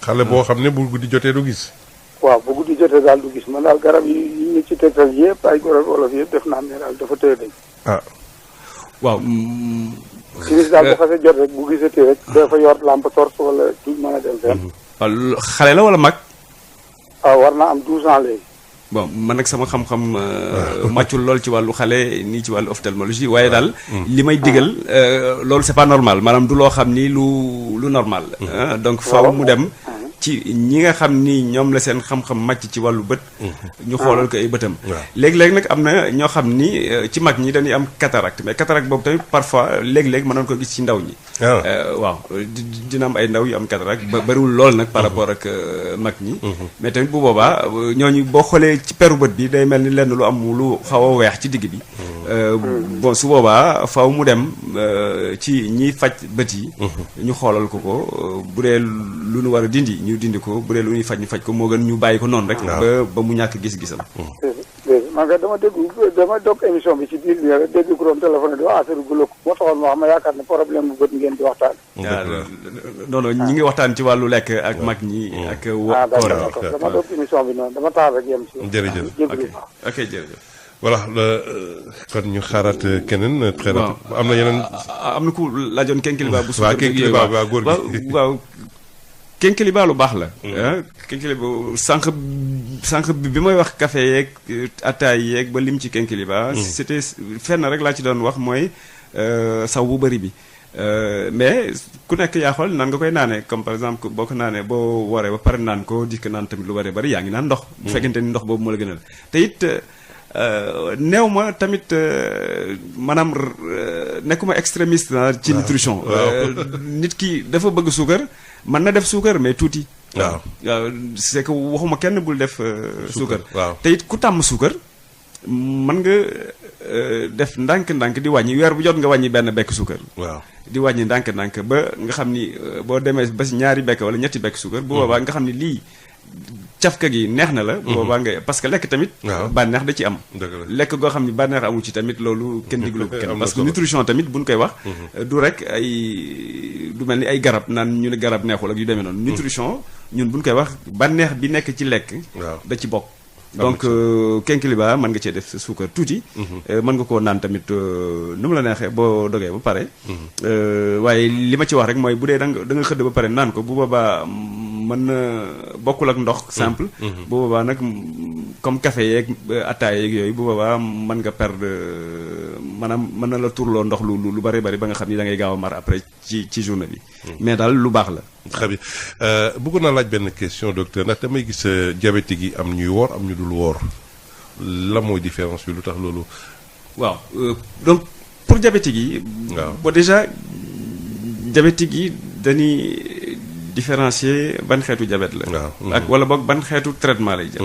xale boo xam ne bu guddi jotee du gis. waaw bu guddi jotee daal du gis man daal garab yi ñu ci tegtal yëpp ay garab wolof yëpp def naa ne daal dafa tëye dañ. waaw. gis daal bu xasee jot rek bu gisatee rek dafa yor lampe torche wala du mën a dem fenn. waaw xale la wala mag. waaw war naa am 12 ans léegi. bon man nag sama xam-xam màccul lool ci wàllu xale nii ci wàllu ophtalmologie waaye daal li may digal loolu c'est pas normal maanaam du loo xam ni lu normal donc faaw mu dem ci ñi nga xam ni ñoom la seen xam-xam màcc ci wàllu bët ñu xoolal ko ay bëtam léegi-léegi nag am na ñoo xam ni ci mag ñi dañuy am cataracte mais cataracte boobu tamit parfois léegi-léegi mënoon ko gis ci ndaw ñi waaw dina am ay ndaw yu am cataracte bariwul lool nag par rapport ak mag ñi mais tamit bu boobaa ñooñu boo xoolee ci peru bët bi day mel ni lenn lu am lu xaw a weex ci digg bi bon su boobaa faw mu dem ci ñiy faj bët yi. ñu xoolal ko bu dee lu nu war a dindi ñu dindi ko bu dee lu ñuy faj ñu faj ko moo gën ñu bàyyi ko noonu rek. ba mu ñàkk gis-gisam. man kay dama dog émission bi ci biir bi rek dégg ko doon téléphone di wax affaire glauque moo taxoon ma xam ne yaakaar ne problème bu bët ngeen di waxtaan. non non ñi ngi waxtaan ci wàllu lekk ak mag ñi ak. d'accord dama dog émission bi noonu dama taal rek yem si. jërëjëf ok jërëjëf. voilà kon ñu xaaraat keneen. très rapide am na yeneen. am na ku laajoon kenkiliba bu. waaw kenkiliba waaw góor gi waaw. kenkiliba lu baax la. kenkiliba sànq bi may wax café yeeg ataay yeeg ba lim ci kenkiliba. c'était fenn rek laa ci doon wax mooy saw bu bëri bi. mais ku nekk yaa xool nan nga koy naanee comme par exemple boo ko naanee boo waree ba pare naan ko dikk naan tamit lu bari bari yaa ngi naan ndox. bu fekkente ni ndox boobu moo la gënal te it néew ma tamit maanaam nekkuma extrémiste ci nutrition. nit ki dafa bëgg suukar mën na def suukar mais tuuti. waaw c'est que waxuma kenn bul def. suukar te it ku tàmm suukar mën nga def ndànk-ndànk di wàññi weer bu jot nga wàññi benn bekk suukar. waaw di wàññi ndànk-ndànk ba nga xam ni boo demee ba si ñaari bekk wala ñetti bekk suukar. bu boobaa nga xam ni lii. cafka gi neex na la. boobaa nga parce que lekk tamit. bànneex da ci am. lekk goo xam ni bànneex amu ci tamit loolu kenn diglu ko kenn. parce que nutrition tamit buñ koy wax. du rek du mel ni ay garab naan ñu ne garab neexul ak yu demee noonu. nutrition ñun buñ koy wax bànneex bi nekk ci lekk. da ci bokk. donc kenkiliba mën nga cee def suukar tuuti. mën nga koo naan tamit nu mu la neexee boo dogee ba pare. waaye li ma ci wax rek mooy bu dee da nga xëdd ba pare naan ko bu boobaa. mën na bokkul ak ndox simple. bu boobaa nag comme café yeeg ataaya yeeg yooyu bu boobaa mën nga perdre maanaam mën na la turloo ndox lu bari bari ba nga xam ni da ngay gaaw a mar après ci journée bi. mais daal lu baax la. très bien bëggoon naa laaj benn question docteur ndax damay gis diabétique yi am ñuy woor am ñu dul woor la mooy différence bi lu tax loolu. waaw donc pour diabétique yi. waaw bon déjà diabétique yi dañuy. différencier ban xeetu diabète la. ak wala boog ban xeetu traitement lay jël.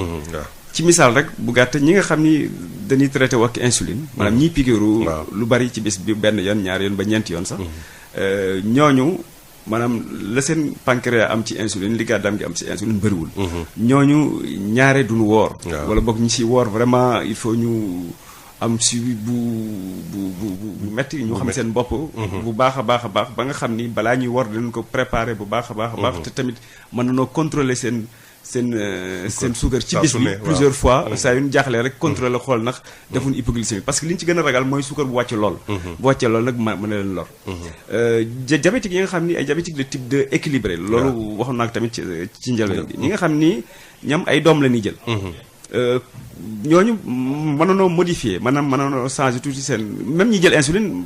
ci misaal rek bu gàtt ñi nga xam ni dañuy traité ak insuline. maanaam ñiy piqûru lu bari ci bis bi benn yoon ñaari yoon ba ñeenti yoon sax. ñooñu maanaam la seen pancréas am ci insuline li gàddaam gi am ci insuline bëriwul. ñooñu ñaare duñu woor. wala boog ñi ci woor vraiment il faut ñu. am suivi bu metti ñu xam seen bopp. bu baax a baax ba nga xam ni balaa ñuy war dinañ ko préparer bu baax a baax. te tamit mën nañoo contrôler seen suukar ci bis bi plusieurs fois. saa yu ñu jaaxlee rek contrôler xool ndax defuñu hypoglycémie parce que li ñu ci gën a ragal mooy suukar bu wàcc lool. bu wàccee lool nag mën na leen lor. diabétique yi nga xam ni ay diabétique de type 2 équilibré. loolu waxoon naa ko tamit ci njëlbeen bi ñi nga xam ni ñam ay doom la ñuy jël. ñooñu mënoonoo modifier maanaam mënoonoo changer tuuti seen même ñi jël insuline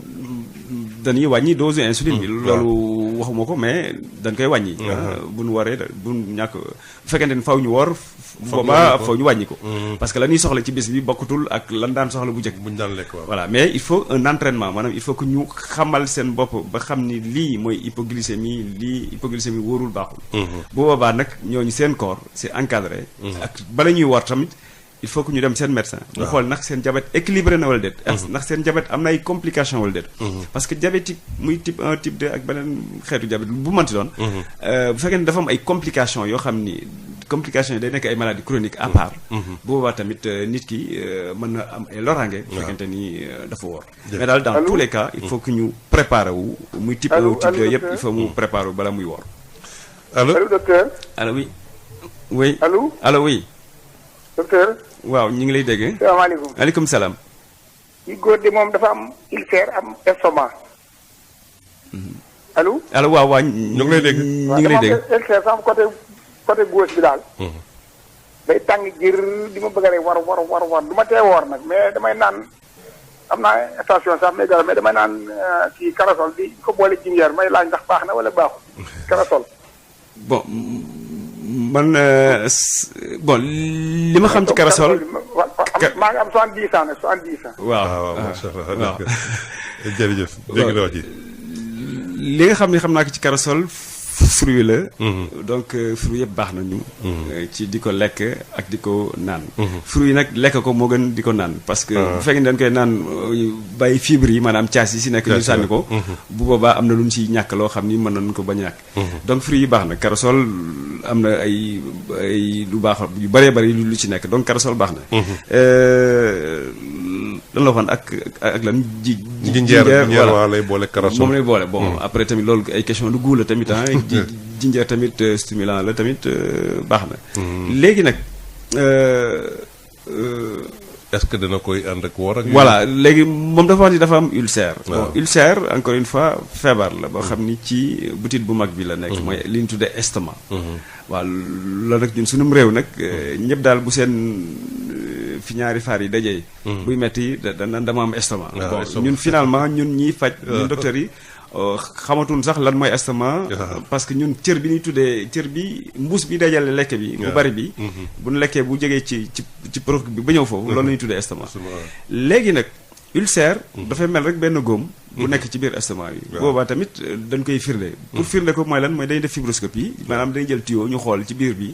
dañuy wàññi dose insuline bi. loolu waxuma ko mais dañ koy wàññi. bu nu waree bu ñàkk bu fekkente ni faw ñu woor. boobaa faw ñu wàññi ko. parce que la ñuy soxla ci bis bi bokkutul ak lan daan soxla bu njëkk. buñ daan lekk voilà mais il faut un entraînement maanaam il faut que ñu xamal seen bopp ba xam ni lii mooy hypoglycémie lii hypoglycémie wóorul baaxul. bu boobaa nag ñooñu seen corps c'est encadré. ak bala ñuy woor tamit. il faut que ñu dem seen médecin. ñu xool ndax seen diabète équilibré na wala déet. ndax seen diabète am na ay complications wala déet. parce que diabétique muy type 1 type 2 ak beneen xeetu diabète bu mënti doon. bu fekkee ne dafa am ay complications yoo xam ni complications yi day nekk ay maladies chroniques à part. bu boobaa tamit nit ki mën na am ay loraange. bu fekkente ni dafa woor. mais daal dans tous les cas il faut que ñu préparer wu. muy type 1 type 2 yëpp il faut mu préparer wu bala muy woor. allo docteur. allo oui. oui allo allo oui. docteur. waaw ñu ngi lay dégg. salaamaaleykum. maaleykum salaam. yi góor di moom dafa am ulcère am estomac. allo. allo waaw waaw ñu ngi lay dégg. ñu ngi lay dégg. ulcère sama côté gauche bi daal. day tàng jër di ma bëgg a rek war du ma tee woor nag mais damay naan am naa station sax mais mais damay naan kii karasol di ko boole jinjeer may laaj ndax baax na wala baaxul karasol. bon. man bon li ma xam ci karasol. maa ngi am 70 ans nag 70 ans. waaw macha allah jërëjëf dégg nga wax ji. li nga xam ne xam naa ko ci karasol fruit la. donc fruit yëpp baax nañu. ci di ko lekk ak di ko naan. fruit yi nag lekk ko moo gën di ko naan parce que bu fekkee dañ koy naan bàyyi fibre yi maanaam caas yi si nekk ñu sànni ko. bu boobaa am na lu ñu siy ñàkk loo xam ni mën nañu ko bañ a ñàkk. donc fruit yi baax na corossol am na ay lu baax yu bëree bëri lu ci nekk donc corossol baax na. lan la waxoon ak lan jinjeer waaw lay boole corossol moom lay boole bon après tamit loolu ay question de goût la tamit jinjeer tamit stimulant la tamit baax na. léegi nag. est-ce que dana koy ànd ak woor ak. voilà léegi moom dafa wax ni dafa am ulcère. bon ulcère encore une fois feebar la boo xam ni ci butit bu mag bi la nekk. mooy li ñu tuddee estomac. waaw loolu nag ñun sunum réew nag ñëpp daal bu seen fi ñaari faar yi dajee. buy metti dama am estomac. bon ñun finalement ñun ñiy faj. ñun docteurs yi. xamatuñ sax lan mooy estomac. parce que ñun cër bi ñuy tuddee cër bi mbuus bi dajale lekk bi. bu bari bi. bu ñu lekkee bu jegee ci produit bi ba ñëw foofu. loolu la ñuy tuddee estomac. léegi nag ulcère. dafay mel rek benn góom. bu nekk ci biir estomac bi. boobaa tamit dañ koy firnde. pour firnde ko mooy lan mooy dañuy def fibroscopie maanaam dañuy jël tuyau ñu xool ci biir bi.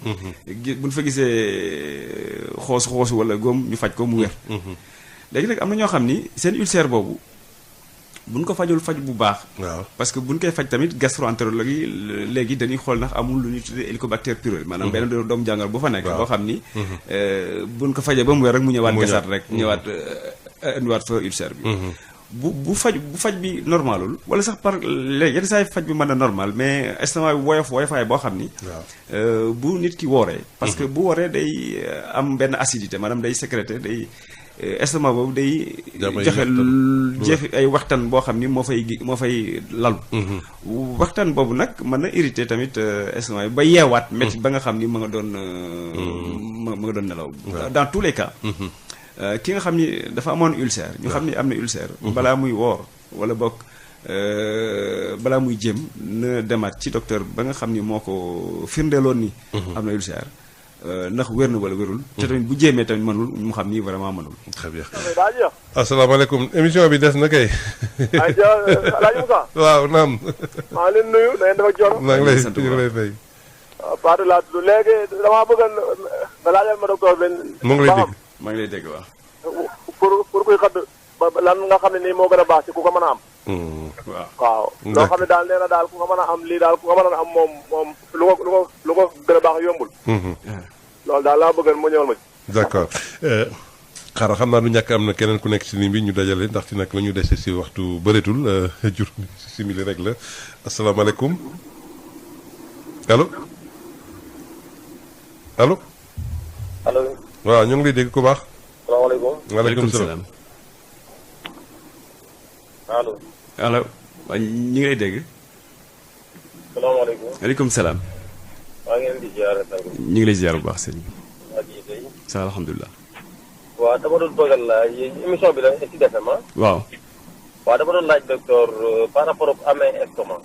bu ñu fa gisee xoosu wala góom ñu faj ko mu wér. léegi nag am na ñoo xam ni seen ulcère boobu. buñ ko fajul faj bu baax. waaw parce que buñ koy faj tamit gastroentérologue yi léegi dañuy xool ndax amul lu ñuy tuddee Helicobacter pylori maanaam benn doomu jàngoro bu fa nekk. boo xam ni. buñ ko fajee ba mu wér rek mu ñëwaat gasaat rek ñëwaat indiwaat fa ulcère bi. bu faj bi normalul wala sax par léegi yenn saa yi faj bi mën na normal mais estomac bi woyofaay boo xam ni. bu nit ki wooree. parce que bu wooree day am benn acidité maanaam day sécréter day. estomac boobu day joxe ay waxtaan boo xam ni moo fay lalu. waxtaan boobu nag mën na irriter tamit estomac bi ba yeewaat métti ba nga xam ni ma nga doon nelaw. dans tous les cas. ki nga xam ni dafa amoon ulcère ñu xam ni am na ulcère. balaa muy woor wala bokk balaa muy jéem na demaat ci docteur ba nga xam ni moo ko firndeeloon ni. am na ulcère. ndax wér na wala wérul. te tamit bu jéemee tamit mënul mu xam ni vraiment mënul. très bien. asalaamaaleykum émission bi des na kay. ayca El Hadj Moussa. waaw naam. maa ngi leen nuyu na ngeen dafa jox. maa ngi lay fay. waaw Fatou laa tudd léegi damaa bëgg nga laajal ma docteur bi. mu ngi lay dégg maa ngi lay dégg waaw. pour kuy xadd lan nga xam ne nii moo gën a baax ci ku ko mën a am. waaw loo xam ne daal nee na daal ku ko mën a am lii daal ku ko mën a am moom lu ko gën a baax yombul. loolu daal laa bëgg mu ñëwal ma ci. d'accord xaaral xam naa du ñàkk am na keneen ku nekk ci ligne bi ñu dajale ndaxte nag la ñu dese si waxtu bëreetul jur simili rek la asalaamaaleykum allo allo. allo. waaw ñu ngi lay dégg ku baax. salaamaaleykum. waaleykum salaam. allo. allo waaw ñu ngi lay dégg. salaamaaleykum. waaleykum salaam. maa ngi leen di ziar. ñu ngi lay ziar bu baax sëñ bi. ak yi tey. sa alhamdulilah. waaw dama doon bëggal laaj émission bi la ci defee ma. waaw. waaw dama doon laaj docteur par rapport ak amee estomac.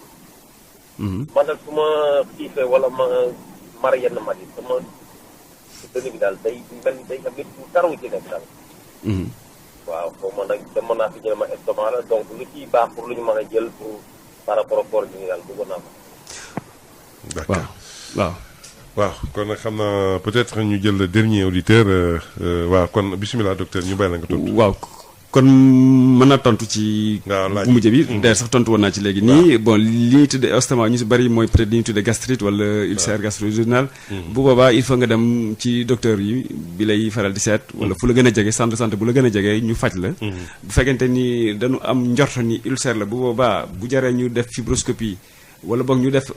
man nag su ma xiifee wala ma mar yenn mat yi sama dënn bi daal day am nit bu taraw ci nekk daal. waaw foofu man nag dama naa fi jël ma estomac la donc lu ciy baax pour lu ñu mën a jël pour par rapport ak koor gi daal bëggoon naa ko. d'accord waaw kon nag xam naa peut-être ñu jël le dernier auditeur waaw kon bismillah docteur ñu bàyyi la nga tontu. waaw kon mën naa tontu ci. bu mujj bi d'ailleurs sax tontu woon naa ci léegi nii. bon li ñuy tuddee estomac ñu si bëri mooy peut-être li ñuy tuddee gastrite wala ulcère gastro-duodénal. bu boobaa il faut nga dem ci docteur yi bi lay faral di seet. wala fu la gën a jege centre de santé bu la gën a jege ñu faj la. bu fekkente ni dañu am njort ni ulcère la bu boobaa bu jaree ñu def fibroscopie wala boog ñu def.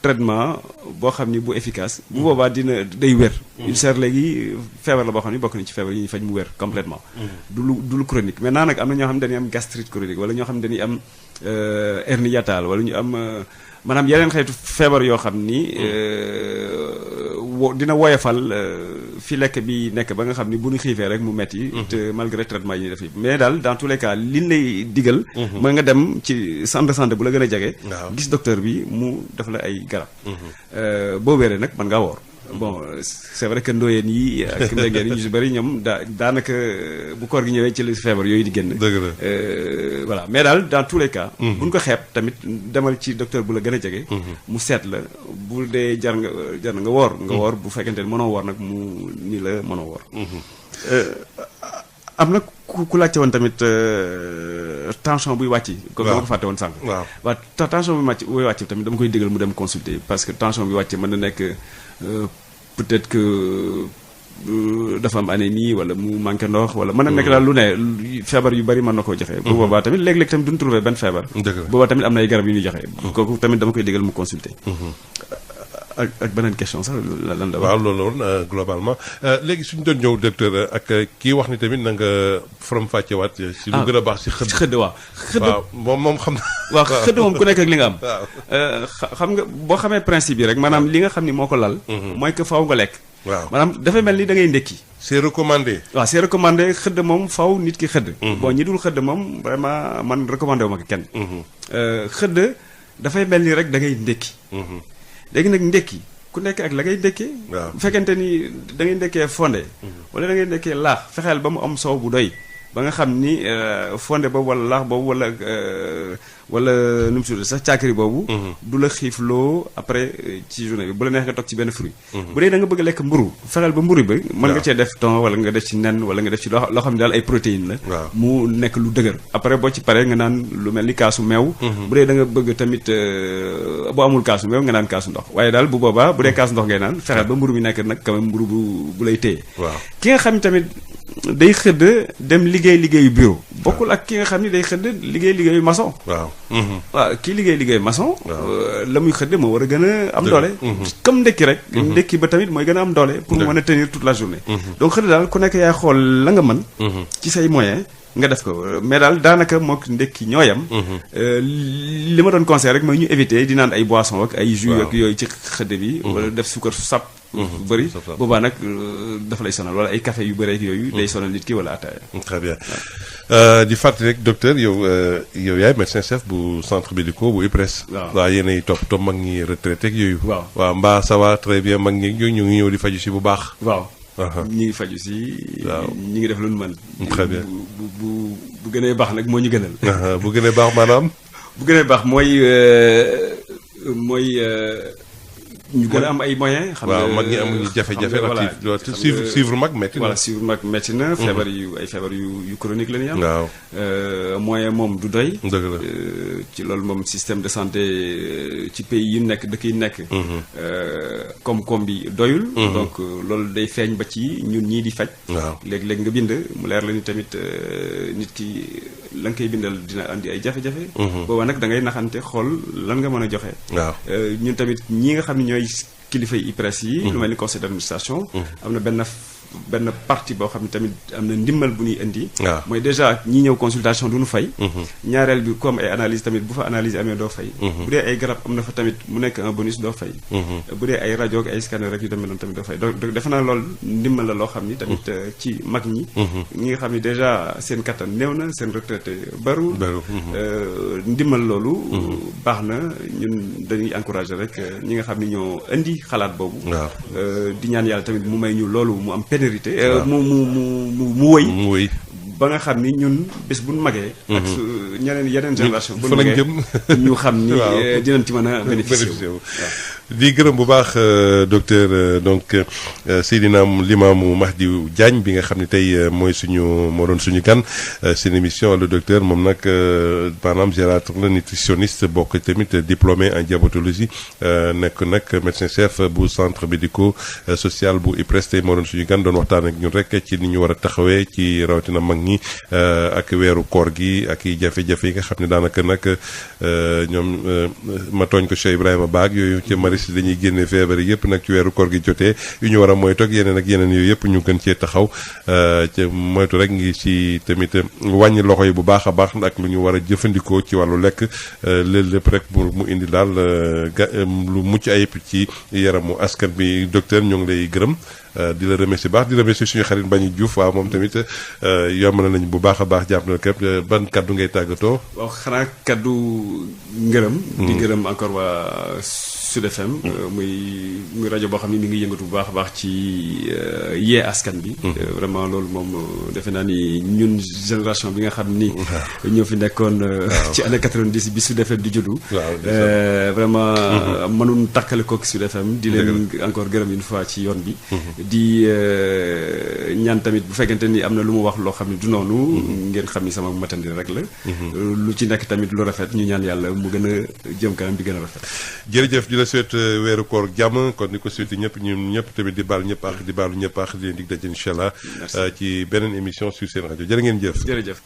traitement boo xam ni bu efficace bu boobaa day wér. ulcère léegi feebar la boo xam ni bokk na ci feebar yi ñuy faj mu wér complètement du lu chronique maintenant nag am na ñoo xam ne dañuy am gastrite chronique wala ñoo xam ne dañuy am hernie hiatale wala ñu am maanaam yeneen xeetu feebar yoo xam ni dina woyofal fi lekk bi nekk ba nga xam ni bu ñu xiifee rek mu metti te malgré traitement yi ñuy def mais daal dans tous les cas liñ lay digal mooy nga dem ci centre de santé bu la gën a jege gis docteur bi mu def la ay garab boo wéree nag mën ngaa woor bon c'est vrai que ndooyeen yi ak mbéngeen yi ñu si bëri ñoom daanaka bu koor gi ñëwee ci la feebar yooyu di génn. dëgg la. voilà mais daal dans tous les cas. buñ ko xeeb tamit demal ci docteur bu la gën a jege. mu seet la bu dee jar na nga woor. nga woor bu fekkente ne mënoo woor nag mu ni la mënoo woor. am na ku laajte woon tamit tension buy wàcc. comme dama ko fàtte woon sànq. waaw tension buy wàcc tamit dama koy digal mu dem consulter parce que tension bi wàcc mën na nekk peut-être que dafa am anémie wala mu manqué ndox wala mën na nekk daal lu ne feebar yu bari mën na koo joxe. bu boobaa tamit léeg-léeg tamit duñ trouver benn feebar. boobaa tamit am na ay garab yu ñuy joxe. kooku tamit dama koy digal mu consulter. ak beneen question sax lan la. waaw loolu woon globalement léegi suñu doon ñëw docteur ak kii wax ni tamit na nga faram-fàcceewaat. si lu gën a baax si xëdd. xëdd waaw. waaw moom xam na. waaw xëdd moom ku nekk ak li nga am. xam nga boo xamee principe yi rek maanaam li nga xam ni moo ko lal. mooy que faaw nga lekk. waaw maanaam dafay mel ni da ngay ndekki. c'est recommandé. waaw c'est recommandé xëdd moom faaw nit ki xëdd. bon ñi dul xëdd moom vraiment man recommandé wu ma ko kenn. xëdd dafay mel ni rek da ngay ndekki. léegi nag ndekki ku nekk ak la ngay ndekkee. waaw bu fekkente ni da ngay ndekkee fondé. wala da ngay ndekkee laax fexeel ba mu am soow bu doy ba nga xam ni fondé boobu wala laax boobu wala nu mu tudd sax caakiri boobu. du la xiif loo après ci journée bi bu la neex nga toog ci benn fruit. bu dee da nga bëgg a lekk mburu fexeel ba mburu bi. mën nga cee def thon wala nga def ci nen wala nga def ci loo xam ne daal ay protéines la. mu nekk lu dëgër. après boo ci paree nga naan lu mel ni kaasu meew. bu dee da nga bëgg tamit boo amul kaasu meew nga naan kaasu ndox waaye daal bu boobaa bu dee kaasu ndox ngay naan fexeel ba mburu bi nekk nag quand même mburu bu lay téye. ki nga xam ne tamit day xëdd dem liggéeyu bureau bokkul ak ki nga xam ni day xëdd liggéeyu maçon. waaw kii liggéeyu maçon. la muy xëdd moo war a gën a am doole. comme ndekki rek. ndekki ba tamit mooy gën a am doole. pour mu mën a tenir toute la journée. donc xëdd daal ku nekk yaay xool la nga mën. ci say moyens nga def ko mais daal daanaka mook ndekki ñooyam. li ma doon conseil rek mooy ñu éviter di naan ay boissons ak ay jus ak yooyu ci xëdd bi. wala def suukar su sap. bëri boobaa nag dafa lay sonal wala ay café yu bëri ak yooyu day sonal nit ki wala ataaya. très bien di fàttali rek docteur yow yaay médecin chef bu centre médical bu IPRES. waaw yéenay toppatoo mag ñi retraité ak yooyu. waaw mbaa ça va très bien mag ñi ñu ngi ñëw di faju si bu baax. waaw ñi ngi faju si. waaw ñi ngi def lu ñu mën. très bien bu gënee baax nag moo ñu gënal. bu gënee baax maanaam. bu gënee baax mooy ñu gën a am ay moyens. xam nga waaw mag ñi amuñu jafe-jafe. voilà suivre mag métti na. voilà suivre mag métti na. feebar yu chronique la ñuy am. waaw moyen moom du doy. dëgg la ci loolu moom système de santé ci pays yi nekk dëkk yi nekk. koom-koom bi doyul. donc loolu day feeñ ba ci ñun ñii di faj. waaw léeg-léeg nga bind mu leer la ni tamit nit ki la nga koy bindal dina andi ay jafe-jafe. boobaa nag da ngay naxante xool lan nga mën a joxe. waaw ñun tamit ñi nga xam ne ñooy kilifa yi IPRES yi. lu mel ni conseil d'administration. am na benn partie boo xam ne tamit am na ndimbal bu ñuy indi. mooy déjà ñi ñëw consultation du ñu fay. ñaareel bi comme ay analyse tamit bu fa analyse amee doo fay. bu dee ay garab am na fa tamit mu nekk un bonus doo fay. bu dee ay rajo ak ay scanner rek yu demee noonu tamit doo fay donc defe naa loolu ndimbal la loo xam ni tamit ci mag ñi. ñi nga xam ne déjà seen kattan néew na seen retraité baru. ndimbal loolu. baax na ñun dañuy encourager rek ñi nga xam ne ñoo indi xalaat boobu. di ñaan yàlla tamit mu may ñu loolu mu am pénérité. mu wëy ba nga xam ni ñun bés bu ñu magee. ak yeneen génération. bu ñu magee ñu xam ni dinañ ci mën a bénéficier wu. di gërëm bu baax docteur donc Seydina Limamou Mahdi Diagne bi nga xam ne tey moo doon suñu gan seen émission le docteur moom nag maanaam gériatre la nutritionniste bokk tamit diplômé en diabétologie nekk nag médecin chef bu centre médico social bu IPRES tey moo doon suñu gan doon waxtaan ak ñun rek ci ni ñu war a taxawee ci rawatina mag ñi ak weeru koor gi ak i jafe-jafe yi nga xam ne daanaka nag ñoom ma tooñ ko Cheikh Ibrahima Baag yooyu ci si dañuy génne feebar yëpp nag ci weeru koor gi jotee yu ñu war a moytu ak yeneen yooyu yëpp ñu gën cee taxaw ci moytu rek ngi ci tamit wàññi loxo yi bu baax a baax ak lu ñu war a jëfandikoo ci wàllu lekk léegi lépp rek mu indi daal lu mucc ayib ci yaramu askan bi docteur ñu ngi lay gërëm di la remercier baax di remercier suñu xarit Mbagnick Diouf waaw moom tamit yomb na nañu bu baax a baax jàpp na képp ban kaddu ngay tàggatoo. waaw xanaa kaddu ngërëm. di gërëm encore waa Sud FM muy rajo boo xam ne mi ngi yëngatu bu baax a baax ci yee askan bi. vraiment loolu moom defe naa ni ñun génération bi nga xam ni. ñoo fi nekkoon ci année 90 bi Sud FM di juddu. vraiment mënuñ takkale kook Sud FM. di leen encore gërëm une fois ci yoon bi. di ñaan tamit bu fekkente ni am na lu mu wax loo xam ne du noonu. ngeen xam ni sama matandi rek la. lu ci nekk tamit lu rafet ñu ñaan yàlla mu gën a jëm kanam di gën a rafet. jërëjëf di la souhaite weeru koor jàmm kon ni ko souhaité ñëpp ñun ñëpp tamit di baal ñëpp ak di baalu ñëpp ak di leen dig daje incha allah ci beneen émission sur seen rajo jërë ngeen jëf. jërëjëf.